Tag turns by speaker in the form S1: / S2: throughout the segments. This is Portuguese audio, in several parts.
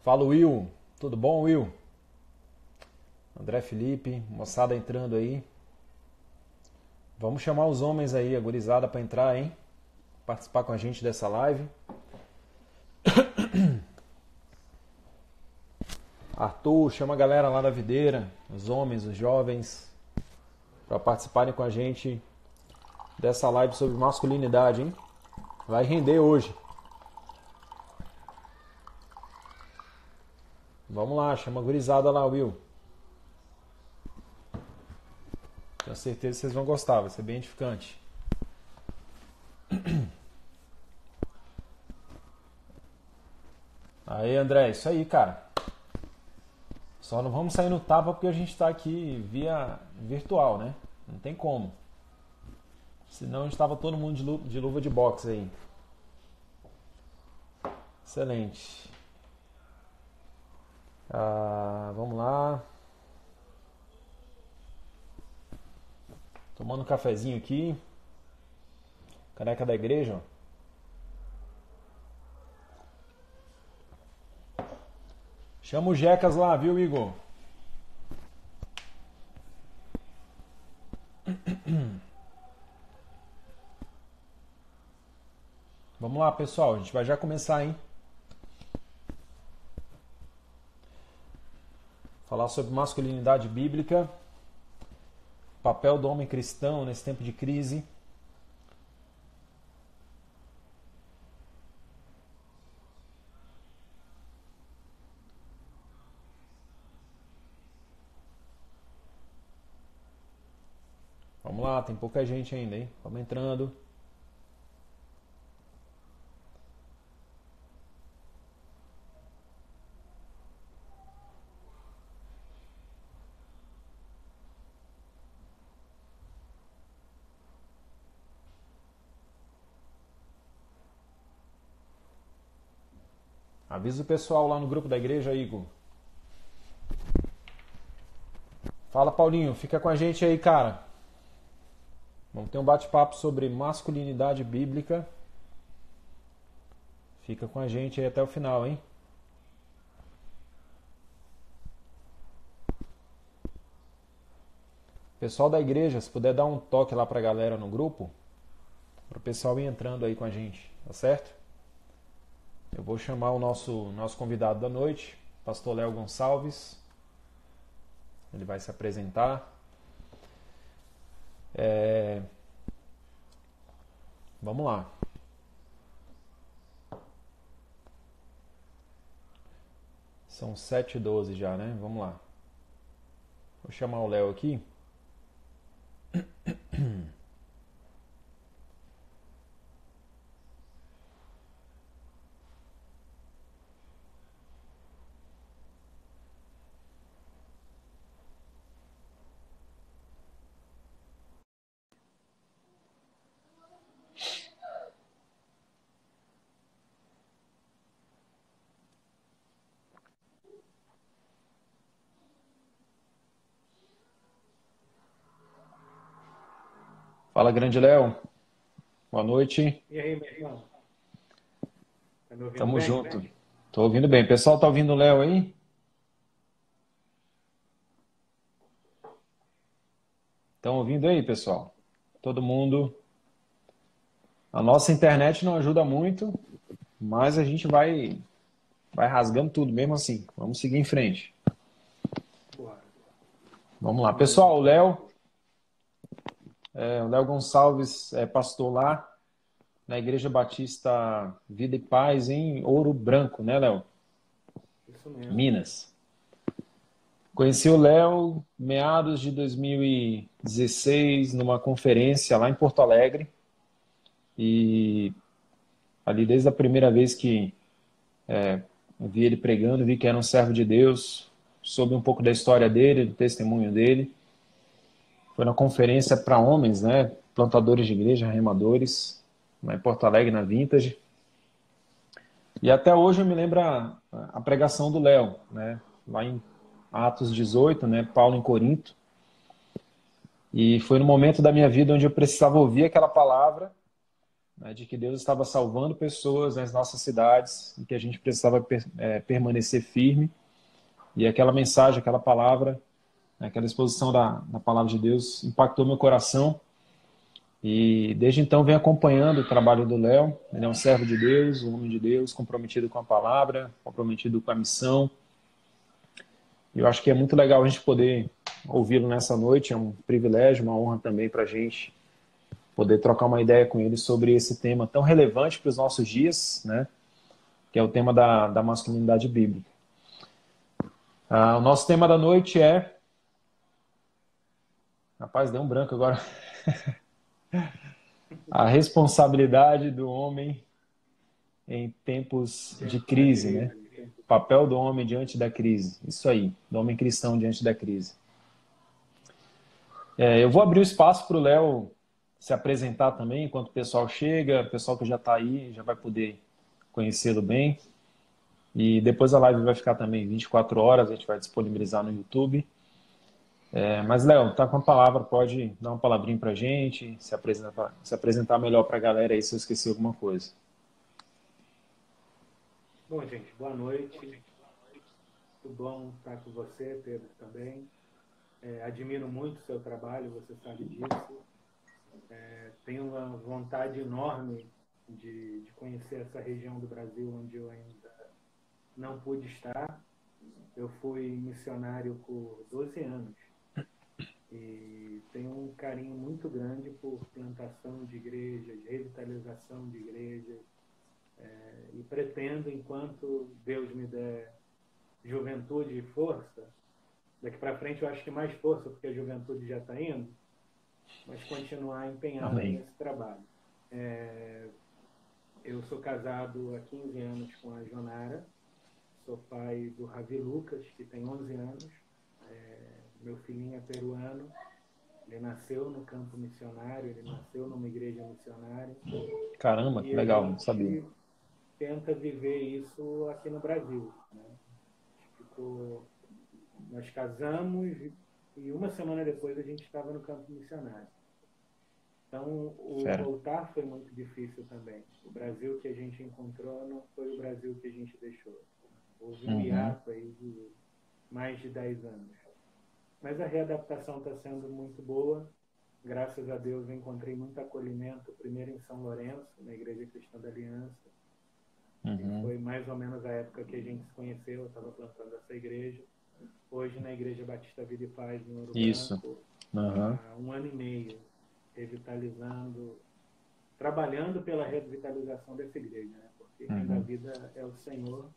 S1: Fala, Will. Tudo bom, Will? André Felipe, moçada entrando aí. Vamos chamar os homens aí, a gurizada, para entrar, hein? Participar com a gente dessa live. Arthur, chama a galera lá da videira, os homens, os jovens, para participarem com a gente dessa live sobre masculinidade, hein? Vai render hoje. Vamos lá, chama a gurizada lá, Will. Tenho certeza que vocês vão gostar, vai ser bem edificante. Aí, André, isso aí, cara. Só não vamos sair no tapa porque a gente está aqui via virtual, né? Não tem como. Senão a gente estava todo mundo de luva de boxe aí. Excelente. Vamos lá. Tomando um cafezinho aqui. Caneca da igreja, ó. Chama o Jecas lá, viu, Igor? Vamos lá, pessoal. A gente vai já começar, hein? Falar sobre masculinidade bíblica. Papel do homem cristão nesse tempo de crise. Vamos lá, tem pouca gente ainda, hein? Vamos entrando. Avisa o pessoal lá no grupo da igreja, Igor. Fala, Paulinho, fica com a gente aí, cara. Vamos ter um bate-papo sobre masculinidade bíblica. Fica com a gente aí até o final, hein? Pessoal da igreja, se puder dar um toque lá pra galera no grupo, para o pessoal ir entrando aí com a gente, tá certo? Eu vou chamar o nosso convidado da noite, pastor Léo Gonçalves. Ele vai se apresentar. Vamos lá. São 7h12 já, né? Vamos lá. Vou chamar o Léo aqui. Fala, grande Léo. Boa noite.
S2: E aí, meu irmão? Tá me ouvindo
S1: Tamo
S2: bem?
S1: junto. Tô ouvindo bem. Pessoal, tá ouvindo o Léo aí? Estão ouvindo aí, pessoal? Todo mundo. A nossa internet não ajuda muito, mas a gente vai rasgando tudo mesmo assim. Vamos seguir em frente.
S2: Bora.
S1: Vamos lá.
S2: Mais um
S1: Pessoal,
S2: pouco.
S1: o Léo Gonçalves é pastor lá na Igreja Batista Vida e Paz em Ouro Branco, né, Léo?
S2: Isso mesmo.
S1: Minas. Conheci o Léo meados de 2016 numa conferência lá em Porto Alegre e ali desde a primeira vez que eu vi ele pregando, vi que era um servo de Deus, soube um pouco da história dele, do testemunho dele. Foi na conferência para homens, né, plantadores de igreja, remadores, lá em Porto Alegre, na Vintage. E até hoje eu me lembro a pregação do Léo, né, lá em Atos 18, né, Paulo em Corinto. E foi no momento da minha vida onde eu precisava ouvir aquela palavra né, de que Deus estava salvando pessoas nas nossas cidades e que a gente precisava permanecer firme. E aquela mensagem, aquela palavra, aquela exposição da palavra de Deus impactou meu coração. E desde então venho acompanhando o trabalho do Léo. Ele é um servo de Deus, um homem de Deus, comprometido com a palavra, comprometido com a missão. E eu acho que é muito legal a gente poder ouvi-lo nessa noite. É um privilégio, uma honra também para a gente poder trocar uma ideia com ele sobre esse tema tão relevante para os nossos dias, né? Que é o tema da masculinidade bíblica. O nosso tema da noite é... Rapaz, deu um branco agora. A responsabilidade do homem em tempos de crise, né? O papel do homem diante da crise. Isso aí, do homem cristão diante da crise. Eu vou abrir o espaço para o Léo se apresentar também, enquanto o pessoal chega, o pessoal que já está aí já vai poder conhecê-lo bem. E depois a live vai ficar também 24 horas, a gente vai disponibilizar no YouTube. Mas, Léo, tá com a palavra, pode dar uma palavrinha para a gente, se apresentar melhor para a galera aí se eu esqueci alguma coisa.
S2: Bom, gente, boa noite. Tudo bom estar com você, Pedro, também. Admiro muito o seu trabalho, você sabe disso. Tenho uma vontade enorme de conhecer essa região do Brasil onde eu ainda não pude estar. Eu fui missionário por 12 anos e tenho um carinho muito grande por plantação de igrejas, revitalização de igrejas, e pretendo, enquanto Deus me der juventude e força, daqui para frente eu acho que mais força, porque a juventude já está indo, mas continuar empenhado
S1: Amém.
S2: nesse trabalho. Eu sou casado há 15 anos com a Jonara, sou pai do Ravi Lucas, que tem 11 anos, meu filhinho é peruano, ele nasceu no campo missionário, ele nasceu numa igreja missionária.
S1: Caramba, que legal, não sabia.
S2: Tenta viver isso aqui no Brasil, né? Nós casamos e uma semana depois a gente estava no campo missionário. Então, voltar foi muito difícil também. O Brasil que a gente encontrou não foi o Brasil que a gente deixou. Houve um hiato aí de mais de 10 anos. Mas a readaptação está sendo muito boa. Graças a Deus eu encontrei muito acolhimento, primeiro em São Lourenço, na Igreja Cristã da Aliança. Foi mais ou menos a época que a gente se conheceu, eu estava plantando essa igreja. Hoje na Igreja Batista Vida e Paz, em Ouro Branco, há 1 ano e meio, revitalizando, trabalhando pela revitalização dessa igreja, né? Porque quem dá vida é o Senhor,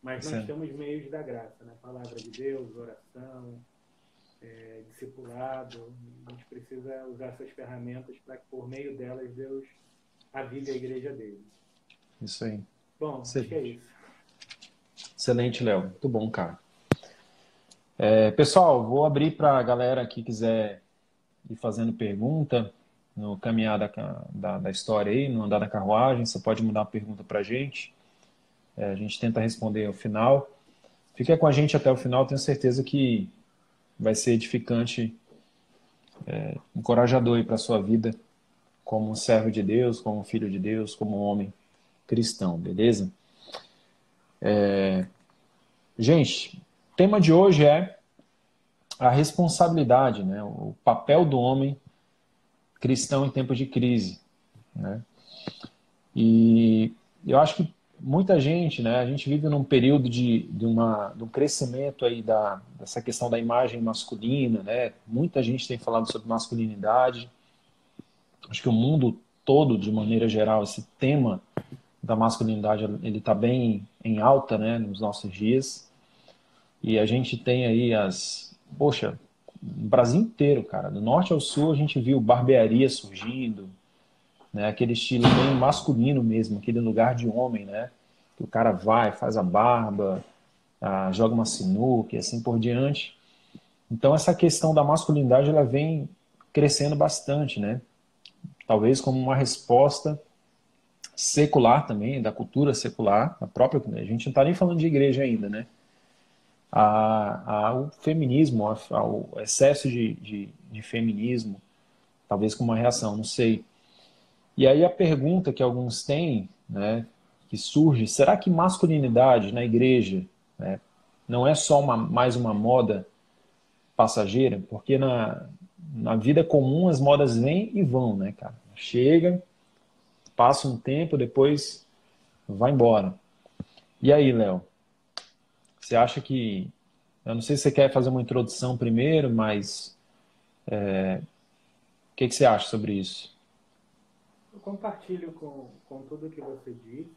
S2: mas nós temos meios da graça, né? Palavra de Deus, oração, discipulado. A gente precisa usar essas ferramentas para que por meio delas Deus avive a igreja dele.
S1: Isso aí.
S2: Bom, acho que é isso.
S1: Excelente, Léo. Muito bom, cara. Pessoal, vou abrir para a galera que quiser ir fazendo pergunta no caminhar da história aí, no andar da carruagem. Você pode mandar uma pergunta para a gente. A gente tenta responder ao final. Fica com a gente até o final, tenho certeza que vai ser edificante, encorajador aí para a sua vida como servo de Deus, como filho de Deus, como homem cristão, beleza? Gente, o tema de hoje é a responsabilidade, né? O papel do homem cristão em tempos de crise, né? E eu acho que muita gente, né? A gente vive num período de um crescimento aí dessa questão da imagem masculina, né? Muita gente tem falado sobre masculinidade. Acho que o mundo todo, de maneira geral, esse tema da masculinidade, ele está bem em alta, né? Nos nossos dias. E a gente tem aí poxa, no Brasil inteiro, cara, do norte ao sul a gente viu barbearia surgindo, né? Aquele estilo bem masculino mesmo, aquele lugar de homem, né? Que o cara vai, faz a barba, joga uma sinuca e assim por diante. Então essa questão da masculinidade ela vem crescendo bastante, né? Talvez como uma resposta secular também, da cultura secular, a gente não está nem falando de igreja ainda, né? Ao feminismo, ao excesso de feminismo, talvez como uma reação, não sei. E aí a pergunta que alguns têm, né, que surge, será que masculinidade na igreja, né, não é só mais uma moda passageira? Porque na vida comum as modas vêm e vão, né, cara? Chega, passa um tempo, depois vai embora. E aí, Léo, você acha que... Eu não sei se você quer fazer uma introdução primeiro, mas o que você acha sobre isso?
S2: Eu compartilho com tudo que você disse.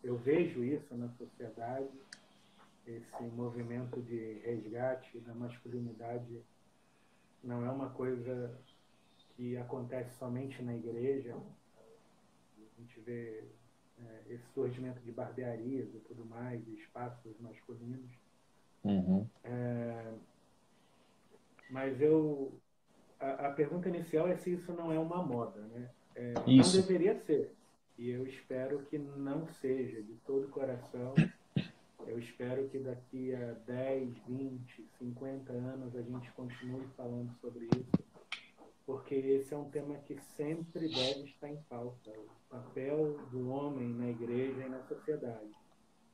S2: Eu vejo isso na sociedade, esse movimento de resgate da masculinidade não é uma coisa que acontece somente na igreja. A gente vê esse surgimento de barbearias e tudo mais, de espaços masculinos.
S1: Uhum.
S2: Mas a pergunta inicial é se isso não é uma moda, né? Não
S1: Isso.
S2: deveria ser. E eu espero que não seja, de todo o coração. Eu espero que daqui a 10, 20, 50 anos a gente continue falando sobre isso, porque esse é um tema que sempre deve estar em pauta, o papel do homem na igreja e na sociedade.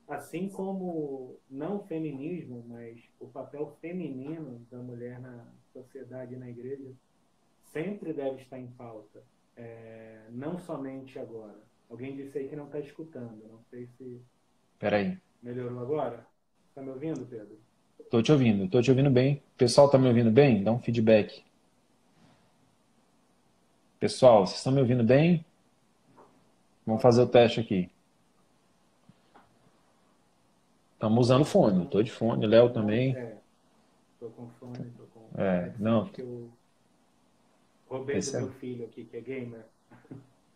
S2: Assim como, não o feminismo, mas o papel feminino da mulher na sociedade e na igreja sempre deve estar em pauta, não somente agora. Alguém disse aí que não está escutando, não sei se
S1: Peraí.
S2: melhorou agora. Está me ouvindo, Pedro?
S1: Tô te ouvindo bem. O pessoal tá me ouvindo bem? Dá um feedback. Pessoal, vocês estão me ouvindo bem? Vamos fazer o teste aqui. Estamos usando fone. Eu tô de fone, o Léo também.
S2: Estou com fone, estou com
S1: Não,
S2: headset que eu roubei do
S1: esse é
S2: meu filho aqui, que é gamer.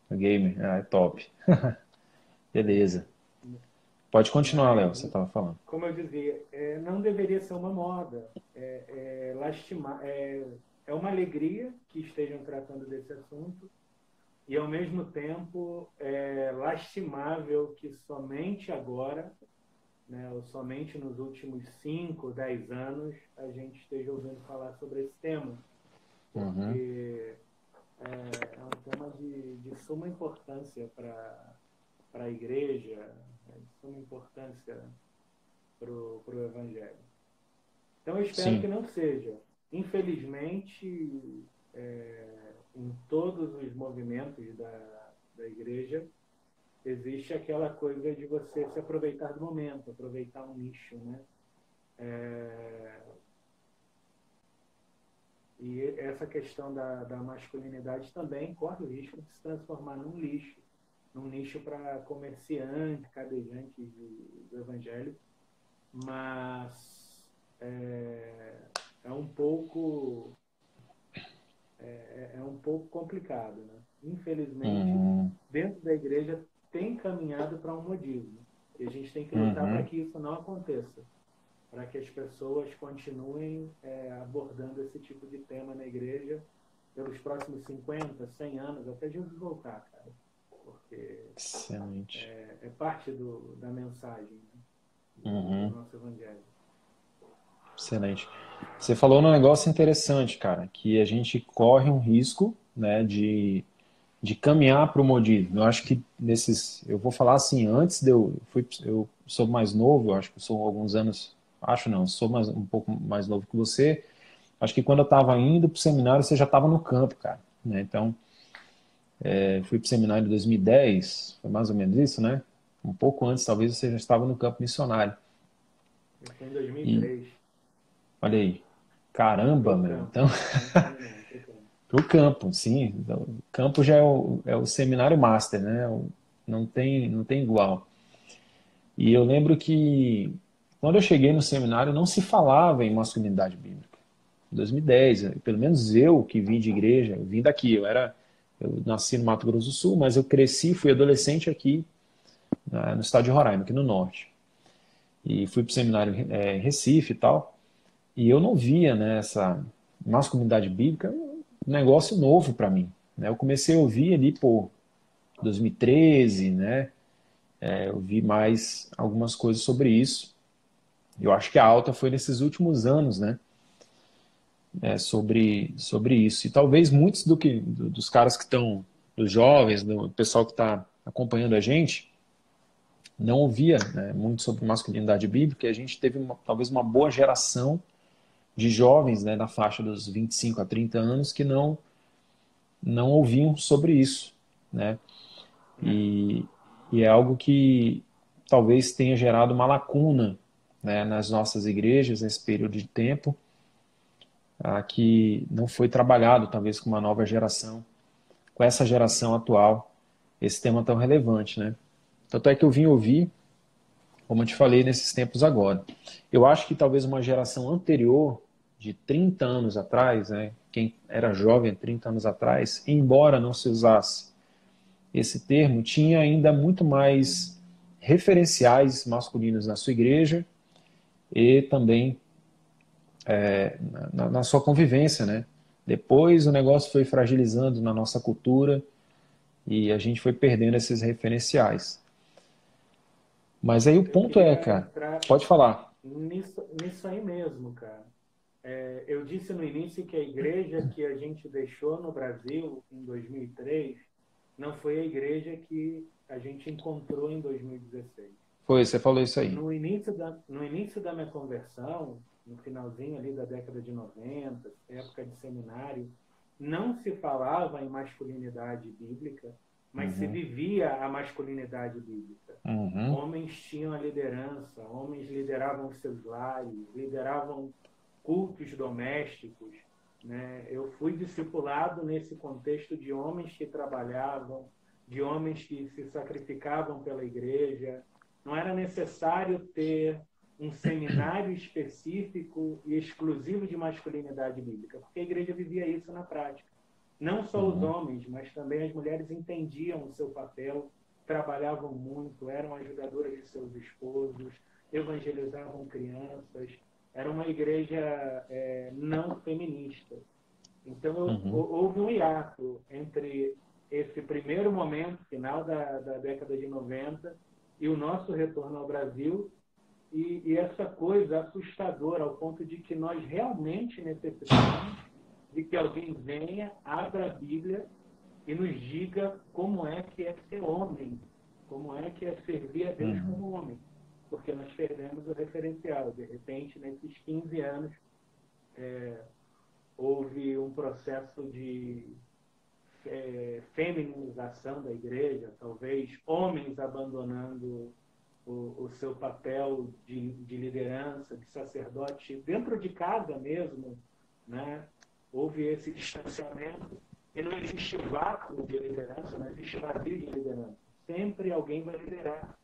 S1: o gamer. É top. Beleza. Pode continuar, Léo,
S2: Mas,
S1: você estava falando.
S2: como eu dizia, não deveria ser uma moda. É uma alegria que estejam tratando desse assunto e, ao mesmo tempo, é lastimável que somente agora, né, ou somente nos últimos 5, 10 anos, a gente esteja ouvindo falar sobre esse tema. Porque é um tema de suma importância para a igreja, de suma importância para o Evangelho. Então, eu espero que
S1: Sim.
S2: não seja. Infelizmente, em todos os movimentos da igreja, existe aquela coisa de você se aproveitar do momento, aproveitar um nicho, né? E essa questão da masculinidade também corre o risco de se transformar num nicho para comerciante, cadejante do Evangelho, mas é um pouco complicado, né? Infelizmente, dentro da igreja tem caminhado para um modismo e a gente tem que lutar para que isso não aconteça, para que as pessoas continuem abordando esse tipo de tema na igreja pelos próximos 50, 100 anos, até Jesus voltar, cara. Porque
S1: Excelente.
S2: é parte da mensagem, né, do nosso evangelho.
S1: Excelente. Você falou num negócio interessante, cara, que a gente corre um risco, né, de caminhar para o modismo. Eu acho que eu vou falar assim, antes eu sou mais novo, eu acho que eu sou alguns anos, acho não, sou um pouco mais novo que você. Acho que quando eu estava indo para o seminário, você já estava no campo, cara, né? Então, fui para o seminário em 2010, foi mais ou menos isso, né? Um pouco antes, talvez você já estava no campo missionário.
S2: Isso foi em
S1: E
S2: 2003.
S1: olha aí, caramba,
S2: Pro
S1: meu.
S2: campo.
S1: Então,
S2: Não seminário, pro campo.
S1: pro campo, sim. Então, o campo já é o seminário master, né? Não tem igual. E eu lembro que quando eu cheguei no seminário não se falava em masculinidade bíblica. Em 2010, pelo menos eu que vim de igreja, eu vim daqui, eu nasci no Mato Grosso do Sul, mas eu cresci, fui adolescente aqui no estado de Roraima, aqui no norte. E fui para o seminário em Recife e tal. E eu não via, né, essa masculinidade bíblica, um negócio novo para mim, né? Eu comecei a ouvir ali por 2013, né? Eu vi mais algumas coisas sobre isso. Eu acho que a alta foi nesses últimos anos, né? Sobre isso. E talvez muitos dos caras que estão dos jovens, do pessoal que está acompanhando a gente, não ouvia, né, muito sobre masculinidade bíblica, e a gente teve talvez uma boa geração de jovens, né, na faixa dos 25 a 30 anos que não ouviam sobre isso, né? E, e é algo que talvez tenha gerado uma lacuna, né, nas nossas igrejas nesse período de tempo, que não foi trabalhado talvez com uma nova geração, com essa geração atual, esse tema tão relevante, né? Tanto é que eu vim ouvir, como eu te falei, nesses tempos agora. Eu acho que talvez uma geração anterior, de 30 anos atrás, né, quem era jovem 30 anos atrás, embora não se usasse esse termo, tinha ainda muito mais referenciais masculinos na sua igreja e também na sua convivência, né? Depois o negócio foi fragilizando na nossa cultura e a gente foi perdendo esses referenciais. Mas aí o
S2: Eu
S1: ponto é,
S2: queria
S1: cara,
S2: entrar
S1: pode falar.
S2: nisso aí mesmo, cara. Eu disse no início que a igreja que a gente deixou no Brasil em 2003 não foi a igreja que a gente encontrou em 2016.
S1: Foi, você falou isso aí.
S2: No início da minha conversão, no finalzinho ali da década de 90, época de seminário, não se falava em masculinidade bíblica, mas se
S1: Uhum,
S2: vivia a masculinidade bíblica.
S1: uhum,
S2: Homens tinham a liderança, homens lideravam seus lares, lideravam cultos domésticos, né? Eu fui discipulado nesse contexto de homens que trabalhavam, de homens que se sacrificavam pela igreja. Não era necessário ter um seminário específico e exclusivo de masculinidade bíblica, porque a igreja vivia isso na prática. Não só os
S1: uhum,
S2: homens, mas também as mulheres entendiam o seu papel, trabalhavam muito, eram ajudadoras de seus esposos, evangelizavam crianças. Era uma igreja não feminista. Então,
S1: uhum,
S2: houve um hiato entre esse primeiro momento, final da década de 90, e o nosso retorno ao Brasil, e essa coisa assustadora, ao ponto de que nós realmente necessitamos de que alguém venha, abra a Bíblia e nos diga como é que é ser homem, como é que é servir a Deus
S1: uhum,
S2: como homem. Porque nós perdemos o referencial. De repente, nesses 15 anos, houve um processo de feminização da igreja, talvez homens abandonando o seu papel de liderança, de sacerdote, dentro de casa mesmo, né? Houve esse distanciamento e não existe vácuo de liderança, não existe vazio de liderança. Sempre alguém vai liderar.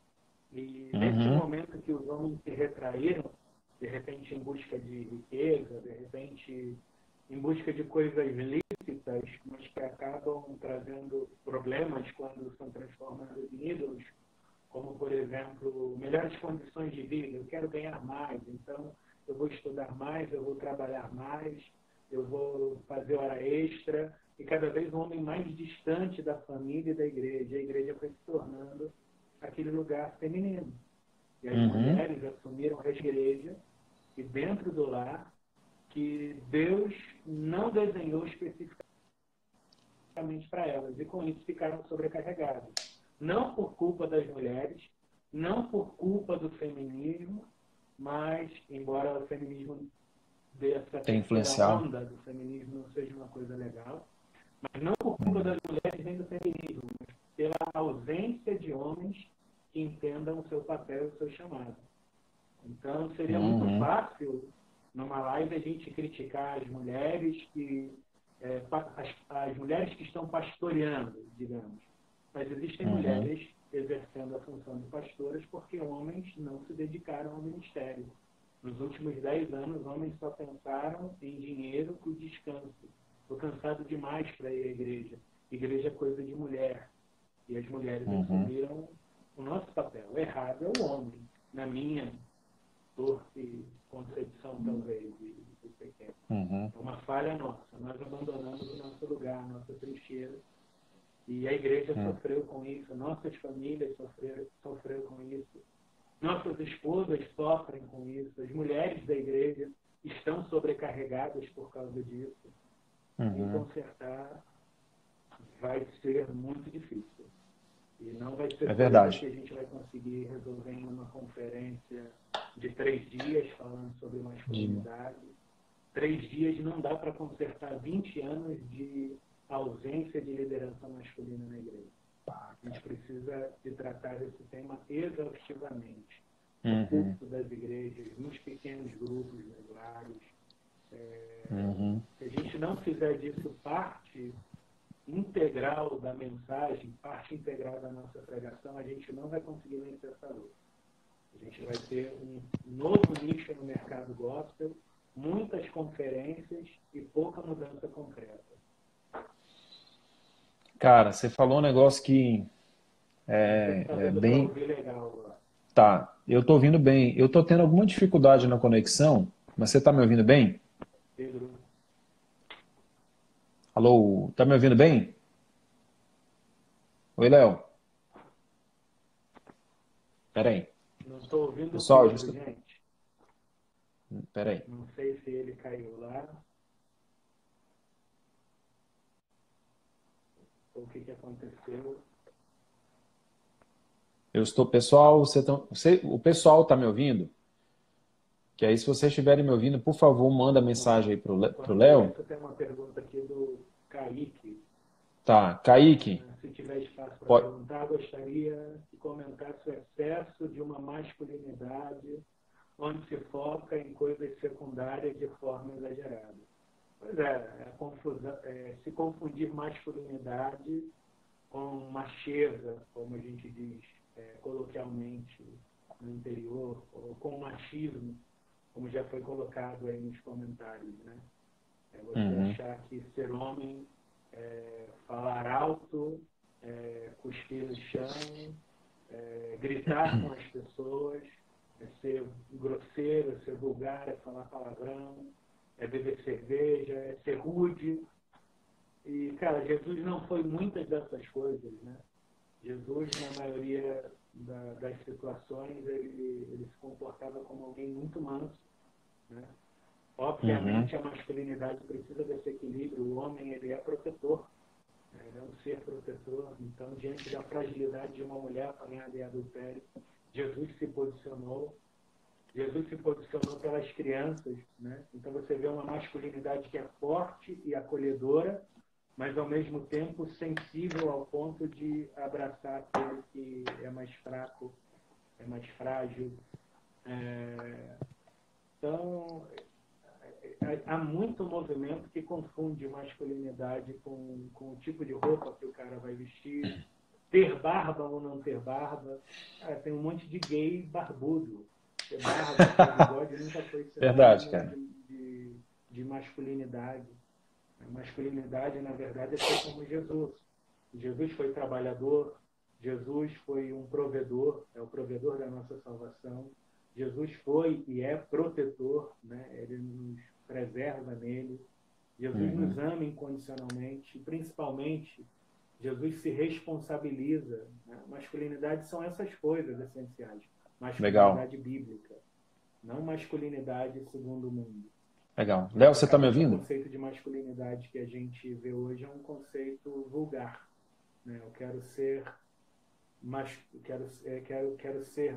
S2: E nesse
S1: uhum,
S2: momento que os homens se retraíram, de repente em busca de riqueza, de repente em busca de coisas lícitas, mas que acabam trazendo problemas quando são transformadas em ídolos, como, por exemplo, melhores condições de vida. Eu quero ganhar mais, então eu vou estudar mais, eu vou trabalhar mais, eu vou fazer hora extra, e cada vez um homem mais distante da família e da igreja. A igreja foi se tornando aquele lugar feminino. E as
S1: uhum,
S2: mulheres assumiram a igreja e dentro do lar que Deus não desenhou especificamente para elas, e com isso ficaram sobrecarregadas. Não por culpa das mulheres, não por culpa do feminismo, mas, embora o feminismo dessa
S1: tem
S2: terceira
S1: influenciado.
S2: onda do feminismo não seja uma coisa legal, mas não por culpa das mulheres nem do feminismo, mas pela ausência de homens que entendam o seu papel e o seu chamado. Então, seria muito
S1: Uhum,
S2: fácil, numa live, a gente criticar as mulheres as mulheres que estão pastoreando, digamos. Mas existem
S1: uhum,
S2: mulheres exercendo a função de pastoras porque homens não se dedicaram ao ministério. Nos últimos 10 anos, homens só pensaram em dinheiro e descanso. Estou cansado demais para ir à igreja. Igreja é coisa de mulher. E as mulheres
S1: uhum,
S2: assumiram o nosso papel. O errado é o homem, na minha torpe concepção, talvez, de pequeno.
S1: uhum,
S2: É uma falha nossa. Nós abandonamos o nosso lugar, a nossa trincheira. E a igreja
S1: uhum,
S2: sofreu com isso, nossas famílias sofreram com isso, nossas esposas sofrem com isso, as mulheres da igreja estão sobrecarregadas por causa disso. E
S1: uhum.
S2: consertar vai ser muito difícil. E não vai ser
S1: verdade.
S2: que a gente vai conseguir resolver em uma conferência de 3 dias falando sobre masculinidade. 3 dias não dá para consertar 20 anos de ausência de liderança masculina na igreja. A gente precisa de tratar esse tema exaustivamente. No culto das igrejas, nos pequenos grupos regulares. Se a gente não fizer disso parte integral da mensagem, parte integral da nossa pregação, a gente não vai conseguir vencer essa luta. A gente vai ter um novo nicho no mercado gospel, muitas conferências e pouca mudança concreta.
S1: Cara, você falou um negócio que é bem...
S2: Legal.
S1: Tá, eu tô ouvindo bem. Eu tô tendo alguma dificuldade na conexão, mas você tá me ouvindo bem?
S2: Pedro.
S1: Alô, tá me ouvindo bem? Oi, Léo. Pera aí.
S2: Não tô ouvindo
S1: pessoal,
S2: o Pedro, gente.
S1: Pera aí.
S2: Não sei se ele caiu lá. Ou o que aconteceu.
S1: Eu estou, pessoal, o pessoal tá me ouvindo? Que aí, se vocês estiverem me ouvindo, por favor, manda mensagem aí pro Léo.
S2: Tem uma pergunta aqui do Kaique.
S1: Tá, Kaique.
S2: Se tiver espaço para perguntar, gostaria de comentar o excesso de uma masculinidade onde se foca em coisas secundárias de forma exagerada. Pois é, se confundir masculinidade com macheza, como a gente diz coloquialmente no interior, ou com machismo, como já foi colocado aí nos comentários, né? Você achar que ser homem falar alto, cuspir no chão, gritar com as pessoas, ser grosseiro, ser vulgar, falar palavrão, beber cerveja, ser rude. E, cara, Jesus não foi muitas dessas coisas, né? Jesus, na maioria das situações, ele se comportava como alguém muito manso, né? Obviamente, a masculinidade precisa desse equilíbrio. O homem, ele é protetor, né? Ele é um ser protetor. Então, diante da fragilidade de uma mulher apanhada em adultério, Jesus se posicionou. Jesus se posicionou pelas crianças, né? Então, você vê uma masculinidade que é forte e acolhedora, mas, ao mesmo tempo, sensível ao ponto de abraçar aquele que é mais fraco, é mais frágil. Então, há muito movimento que confunde masculinidade com o tipo de roupa que o cara vai vestir, ter barba ou não ter barba. Cara, tem um monte de gay barbudo. Ter barba, ter bigode nunca foi
S1: Verdade, cara.
S2: de masculinidade. A masculinidade, na verdade, é ser como Jesus. Jesus foi trabalhador, Jesus foi um provedor, é o provedor da nossa salvação. Jesus foi e é protetor, né? Ele nos preserva nele. Jesus nos ama incondicionalmente, principalmente, Jesus se responsabiliza. Né? Masculinidade são essas coisas essenciais. Masculinidade bíblica, não masculinidade segundo o mundo.
S1: Legal. Léo, você está me ouvindo?
S2: O conceito de masculinidade que a gente vê hoje é um conceito vulgar. Né? Eu quero ser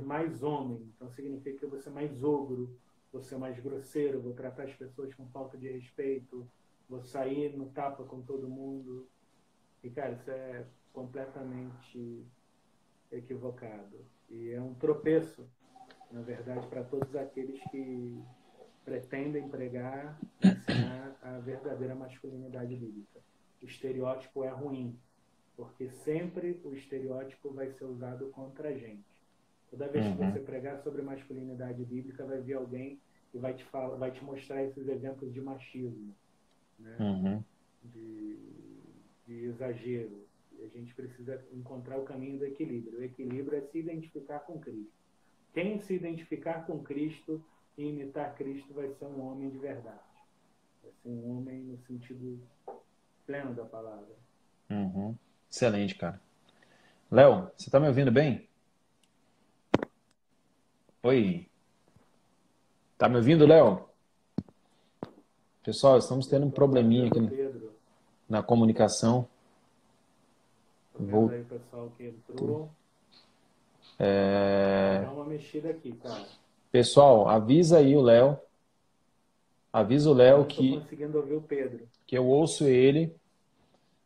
S2: mais homem. Então significa que eu vou ser mais ogro, vou ser mais grosseiro, vou tratar as pessoas com falta de respeito, vou sair no tapa com todo mundo. E, cara, isso é completamente equivocado. E é um tropeço, na verdade, para todos aqueles que pretendem pregar, ensinar a verdadeira masculinidade bíblica. O estereótipo é ruim, porque sempre o estereótipo vai ser usado contra a gente. Toda vez que você pregar sobre masculinidade bíblica, vai vir alguém que vai te mostrar esses exemplos de machismo, né? De exagero. E a gente precisa encontrar o caminho do equilíbrio. O equilíbrio é se identificar com Cristo. Quem se identificar com Cristo e imitar Cristo vai ser um homem de verdade. Vai ser um homem no sentido pleno da palavra.
S1: Excelente, cara. Léo, você está me ouvindo bem? Oi. Tá me ouvindo, Léo? Pessoal, estamos tendo um probleminha aqui na comunicação.
S2: Tô vendo aí o pessoal que entrou. Dá uma mexida aqui, cara.
S1: Pessoal, avisa aí o Léo. Avisa o Léo
S2: Não estou conseguindo ouvir o Pedro.
S1: que eu ouço ele,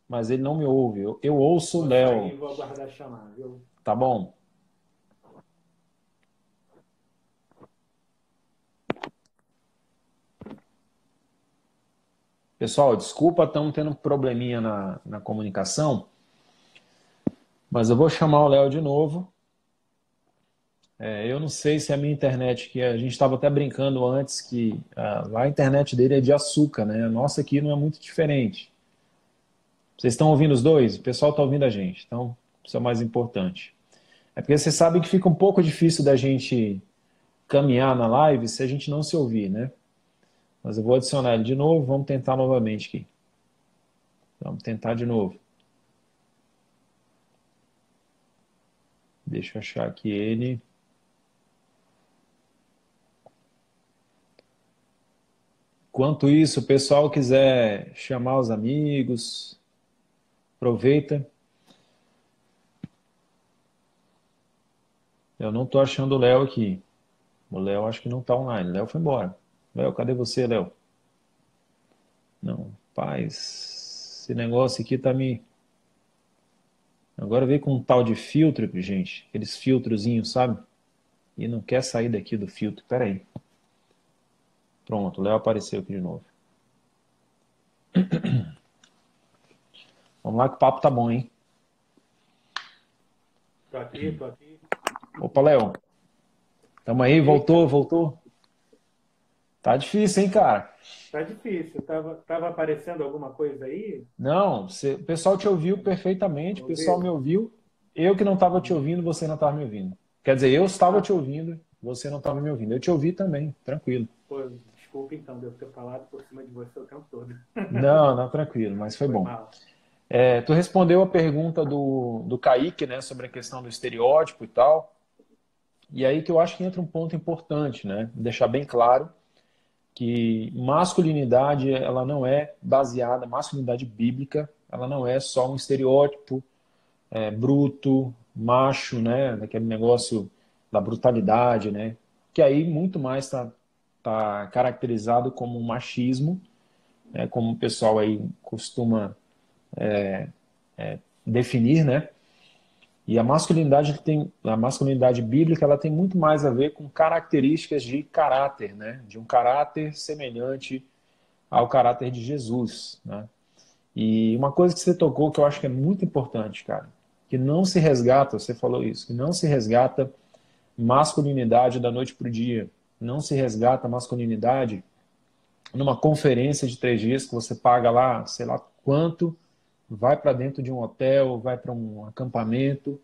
S1: mas ele não me ouve. Eu ouço o
S2: Vou sair
S1: Léo.
S2: e vou aguardar chamar, viu?
S1: Tá bom? Pessoal, desculpa, estamos tendo um probleminha na comunicação, mas eu vou chamar o Léo de novo. Eu não sei se é a minha internet, que a gente estava até brincando antes, que lá a internet dele é de açúcar, né? A nossa aqui não é muito diferente. Vocês estão ouvindo os dois? O pessoal está ouvindo a gente, então isso é o mais importante. É porque vocês sabem que fica um pouco difícil da gente caminhar na live se a gente não se ouvir, né? Mas eu vou adicionar ele de novo, vamos tentar novamente aqui. Vamos tentar de novo. Deixa eu achar aqui ele. Enquanto isso, o pessoal quiser chamar os amigos, aproveita. Eu não estou achando o Léo aqui. O Léo acho que não está online. O Léo foi embora. Léo, cadê você, Léo? Não, paz. Esse negócio aqui tá me... Agora veio com um tal de filtro, gente. Aqueles filtrozinhos, sabe? E não quer sair daqui do filtro. Pera aí. Pronto, o Léo apareceu aqui de novo. Vamos lá que o papo tá bom, hein?
S2: Tô aqui, tô aqui.
S1: Opa, Léo. Tamo aí, voltou. Tá difícil, hein, cara?
S2: Tá difícil. Tava aparecendo alguma coisa aí?
S1: Não, o pessoal te ouviu perfeitamente, o pessoal me ouviu. Eu que não estava te ouvindo, você não estava me ouvindo. Quer dizer, eu estava te ouvindo, você não estava me ouvindo. Eu te ouvi também, tranquilo.
S2: Pô, desculpa então, devo ter falado por cima de você o tempo todo.
S1: Não, tranquilo, mas foi bom.
S2: Mal.
S1: Tu respondeu a pergunta do Kaique, né, sobre a questão do estereótipo e tal. E aí que eu acho que entra um ponto importante, né? Deixar bem claro que masculinidade, ela não é baseada, masculinidade bíblica, ela não é só um estereótipo bruto, macho, né? Daquele negócio da brutalidade, né? Que aí muito mais tá caracterizado como um machismo, né? Como o pessoal aí costuma definir, né? E a masculinidade bíblica, ela tem muito mais a ver com características de caráter, né? De um caráter semelhante ao caráter de Jesus, né? E uma coisa que você tocou que eu acho que é muito importante, cara, que não se resgata, você falou isso, que não se resgata masculinidade da noite para o dia, não se resgata masculinidade numa conferência de 3 dias que você paga lá, sei lá quanto, vai para dentro de um hotel, vai para um acampamento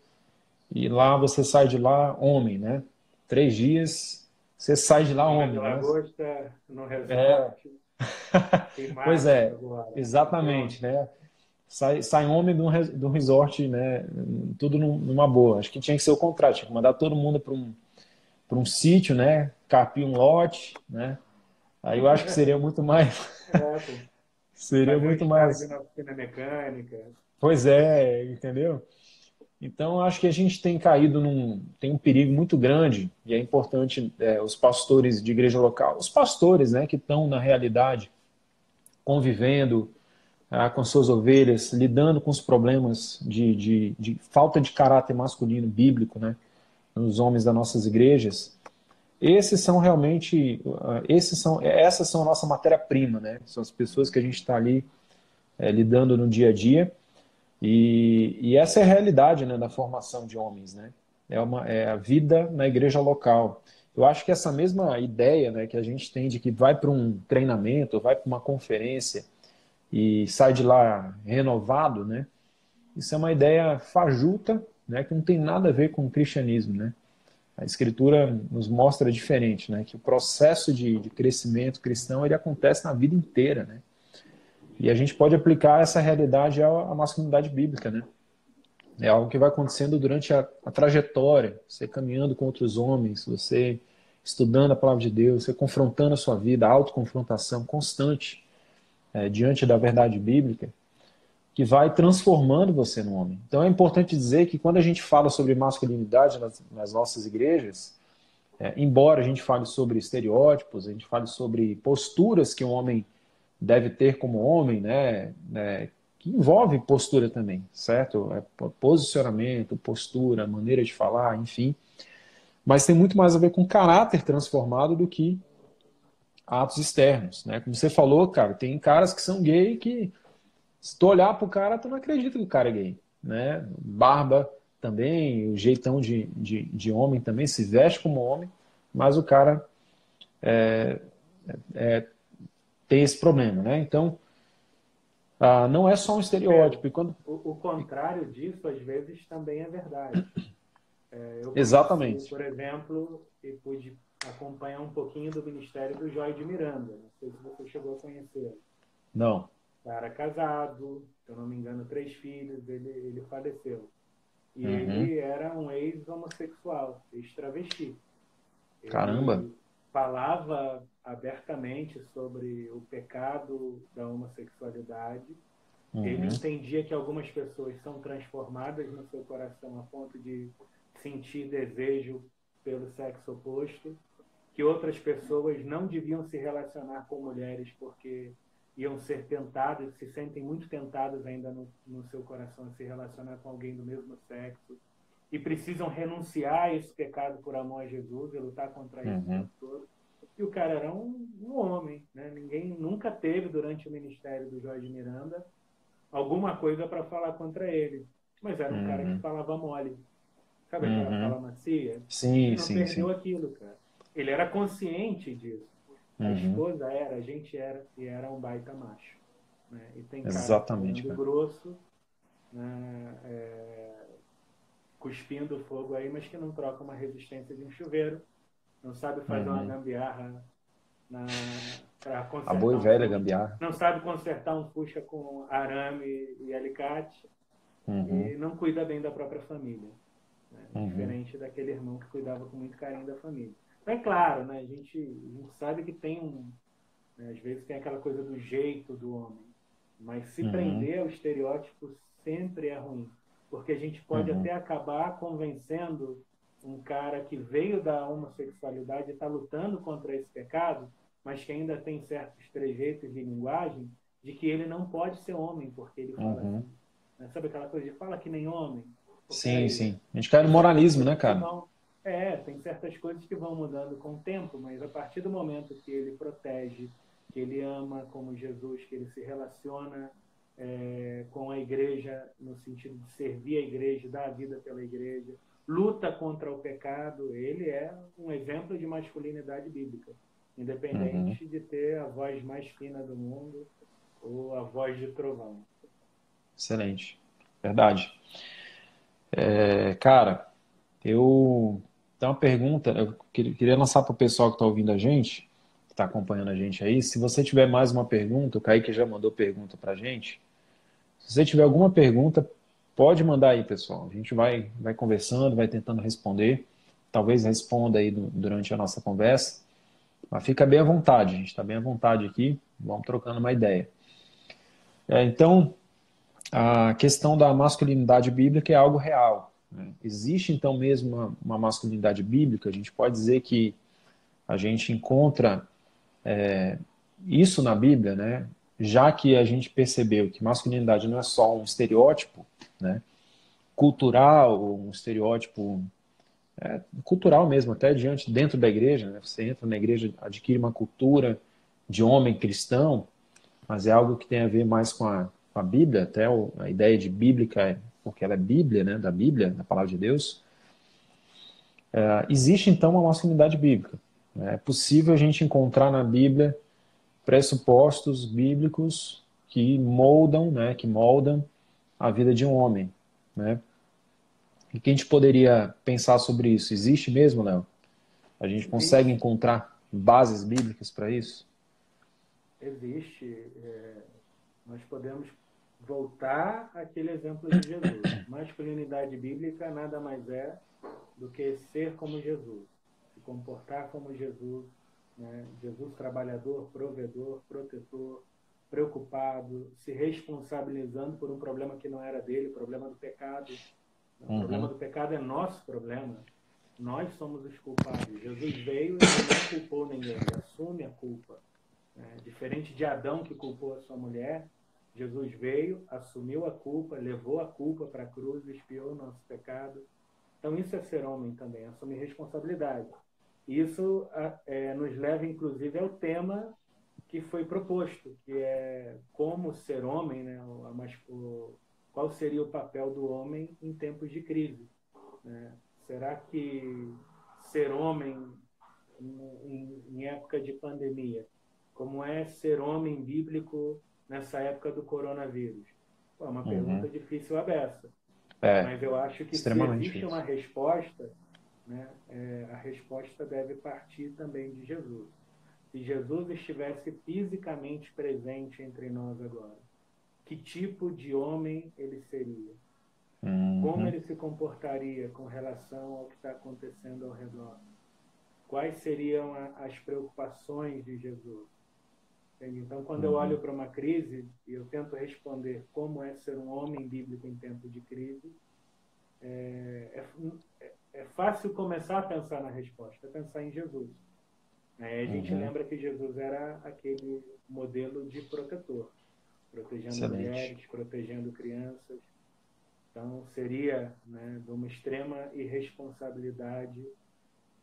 S1: e lá você sai de lá homem, né? 3 dias, você sai de lá
S2: Zona de
S1: homem, né?
S2: lagosta, no
S1: É,
S2: resort,
S1: pois
S2: queimado
S1: é,
S2: agora.
S1: exatamente,
S2: Pronto.
S1: né? Sai homem do resort, né? Tudo numa boa. Acho que tinha que ser o contrário, tinha que mandar todo mundo para um sítio, né? Carpir um lote, né? Aí eu acho que seria muito mais.
S2: É, pô.
S1: Seria
S2: Fazer um
S1: muito
S2: estágio
S1: mais.
S2: na oficina mecânica.
S1: Pois é, entendeu? Então eu acho que a gente tem caído tem um perigo muito grande e é importante os pastores de igreja local, os pastores, né, que estão na realidade convivendo com suas ovelhas, lidando com os problemas de falta de caráter masculino bíblico, né, nos homens das nossas igrejas. Esses são realmente, essas são a nossa matéria-prima, né? São as pessoas que a gente está ali lidando no dia a dia. E essa é a realidade, né, da formação de homens, né? É a vida na igreja local. Eu acho que essa mesma ideia, né, que a gente tem de que vai para um treinamento, vai para uma conferência e sai de lá renovado, né? Isso é uma ideia fajuta, né, que não tem nada a ver com o cristianismo, né? A Escritura nos mostra diferente, né? Que o processo de crescimento cristão ele acontece na vida inteira, né? E a gente pode aplicar essa realidade à masculinidade bíblica, né? É algo que vai acontecendo durante a trajetória, você caminhando com outros homens, você estudando a palavra de Deus, você confrontando a sua vida, a autoconfrontação constante diante da verdade bíblica, que vai transformando você no homem. Então é importante dizer que quando a gente fala sobre masculinidade nas nossas igrejas, embora a gente fale sobre estereótipos, a gente fale sobre posturas que um homem deve ter como homem, né, que envolve postura também, certo? Posicionamento, postura, maneira de falar, enfim. Mas tem muito mais a ver com caráter transformado do que atos externos, né? Como você falou, cara, tem caras que são gay que, se tu olhar pro cara, tu não acredita que o cara é gay, né? Barba também, o jeitão de homem também, se veste como homem, mas o cara tem esse problema, né? Então, não é só um estereótipo.
S2: Pedro,
S1: E quando...
S2: o contrário disso, às vezes, também é verdade. Eu conheci,
S1: Exatamente.
S2: por exemplo, e pude acompanhar um pouquinho do ministério do Joy de Miranda. Não sei se você chegou a conhecer.
S1: Não.
S2: Cara casado, se eu não me engano, 3 filhos, ele faleceu. E
S1: Uhum.
S2: ele era um ex-homossexual, ex-travesti.
S1: Caramba.
S2: Ele falava abertamente sobre o pecado da homossexualidade. Ele
S1: Uhum.
S2: entendia que algumas pessoas são transformadas no seu coração a ponto de sentir desejo pelo sexo oposto, que outras pessoas não deviam se relacionar com mulheres porque iam ser tentadas, se sentem muito tentadas ainda no seu coração a se relacionar com alguém do mesmo sexo e precisam renunciar a esse pecado por amor a Jesus e lutar contra isso o
S1: Uhum.
S2: tempo todo. E o cara era um homem, né? Ninguém nunca teve durante o ministério do Jorge Miranda alguma coisa para falar contra ele, mas era um cara que
S1: Uhum.
S2: falava mole. Sabe aquela
S1: Uhum.
S2: fala macia? Ele
S1: Sim,
S2: não
S1: sim,
S2: perdeu
S1: sim.
S2: aquilo, cara. Ele era consciente disso. A
S1: Uhum.
S2: esposa era, a gente era, e era um baita macho. Né? E tem cara
S1: Exatamente,
S2: falando
S1: cara.
S2: grosso, né? Cuspindo fogo aí, mas que não troca uma resistência de um chuveiro, não sabe fazer uma
S1: Uhum.
S2: gambiarra para
S1: A boa e
S2: consertar um
S1: velha
S2: Fusca,
S1: gambiarra.
S2: não sabe consertar um Fusca com arame e alicate,
S1: Uhum.
S2: e não cuida bem da própria família, né?
S1: Uhum.
S2: Diferente daquele irmão que cuidava com muito carinho da família. Então, é claro, né? A gente sabe que tem né, às vezes tem aquela coisa do jeito do homem, mas se
S1: Uhum.
S2: prender ao estereótipo sempre é ruim, porque a gente pode
S1: Uhum.
S2: até acabar convencendo um cara que veio da homossexualidade e está lutando contra esse pecado, mas que ainda tem certos trejeitos de linguagem, de que ele não pode ser homem, porque ele fala
S1: Uhum.
S2: assim. Né? Sabe aquela coisa de fala que nem homem? Pô,
S1: Sim,
S2: peraí,
S1: sim. A gente cai no
S2: tem certas
S1: moralismo, né,
S2: coisas que
S1: cara?
S2: vão. Tem certas coisas que vão mudando com o tempo, mas a partir do momento que ele protege, que ele ama como Jesus, que ele se relaciona com a igreja, no sentido de servir a igreja, dar a vida pela igreja, luta contra o pecado, ele é um exemplo de masculinidade bíblica,
S1: Uhum.
S2: independente de ter a voz mais fina do mundo ou a voz de trovão.
S1: Excelente. Verdade. Cara, eu tenho uma pergunta, eu queria lançar para o pessoal que está ouvindo a gente, que está acompanhando a gente aí. Se você tiver mais uma pergunta, o Kaique já mandou pergunta para a gente. Se você tiver alguma pergunta, pode mandar aí, pessoal. A gente vai conversando, vai tentando responder. Talvez responda aí durante a nossa conversa. Mas fica bem à vontade, a gente está bem à vontade aqui. Vamos trocando uma ideia. Então, a questão da masculinidade bíblica é algo real, né? Existe então mesmo uma masculinidade bíblica? A gente pode dizer que a gente encontra isso na Bíblia, né? Já que a gente percebeu que masculinidade não é só um estereótipo, né, cultural, um estereótipo cultural mesmo, até diante dentro da igreja, né? Você entra na igreja, adquire uma cultura de homem cristão, mas é algo que tem a ver mais com a Bíblia, até a ideia de bíblica, porque ela é Bíblia, né, da Bíblia, da palavra de Deus. Existe então uma masculinidade bíblica, né? É possível a gente encontrar na Bíblia pressupostos bíblicos que moldam, né, que moldam a vida de um homem, né? E que a gente poderia pensar sobre isso? Existe mesmo, Léo? A gente consegue
S2: Existe,
S1: encontrar bases bíblicas para isso?
S2: existe. Nós podemos voltar àquele exemplo de Jesus. Masculinidade bíblica nada mais é do que ser como Jesus, se comportar como Jesus, né? Jesus trabalhador, provedor, protetor, preocupado, se responsabilizando por um problema que não era dele, o problema do pecado. O problema do pecado é nosso problema. Nós somos os culpados. Jesus veio e não culpou ninguém, ele assume a culpa. Diferente de Adão, que culpou a sua mulher, Jesus veio, assumiu a culpa, levou a culpa para a cruz, expiou o nosso pecado. Então isso é ser homem também, assumir responsabilidade. Isso nos leva, inclusive, ao tema que foi proposto, que é como ser homem, né? Qual seria o papel do homem em tempos de crise, né? Será que ser homem em época de pandemia, como é ser homem bíblico nessa época do coronavírus? É uma pergunta difícil a beça. Mas eu acho que se existe uma resposta, né, a resposta deve partir também de Jesus. Se Jesus estivesse fisicamente presente entre nós agora, que tipo de homem ele seria? Como ele se comportaria com relação ao que está acontecendo ao redor? Quais seriam as preocupações de Jesus? Entende? Então, quando eu olho para uma crise e eu tento responder como é ser um homem bíblico em tempo de crise, é fácil começar a pensar na resposta, pensar em Jesus. A gente lembra que Jesus era aquele modelo de protetor, protegendo mulheres, protegendo crianças. Então, seria, né, de uma extrema irresponsabilidade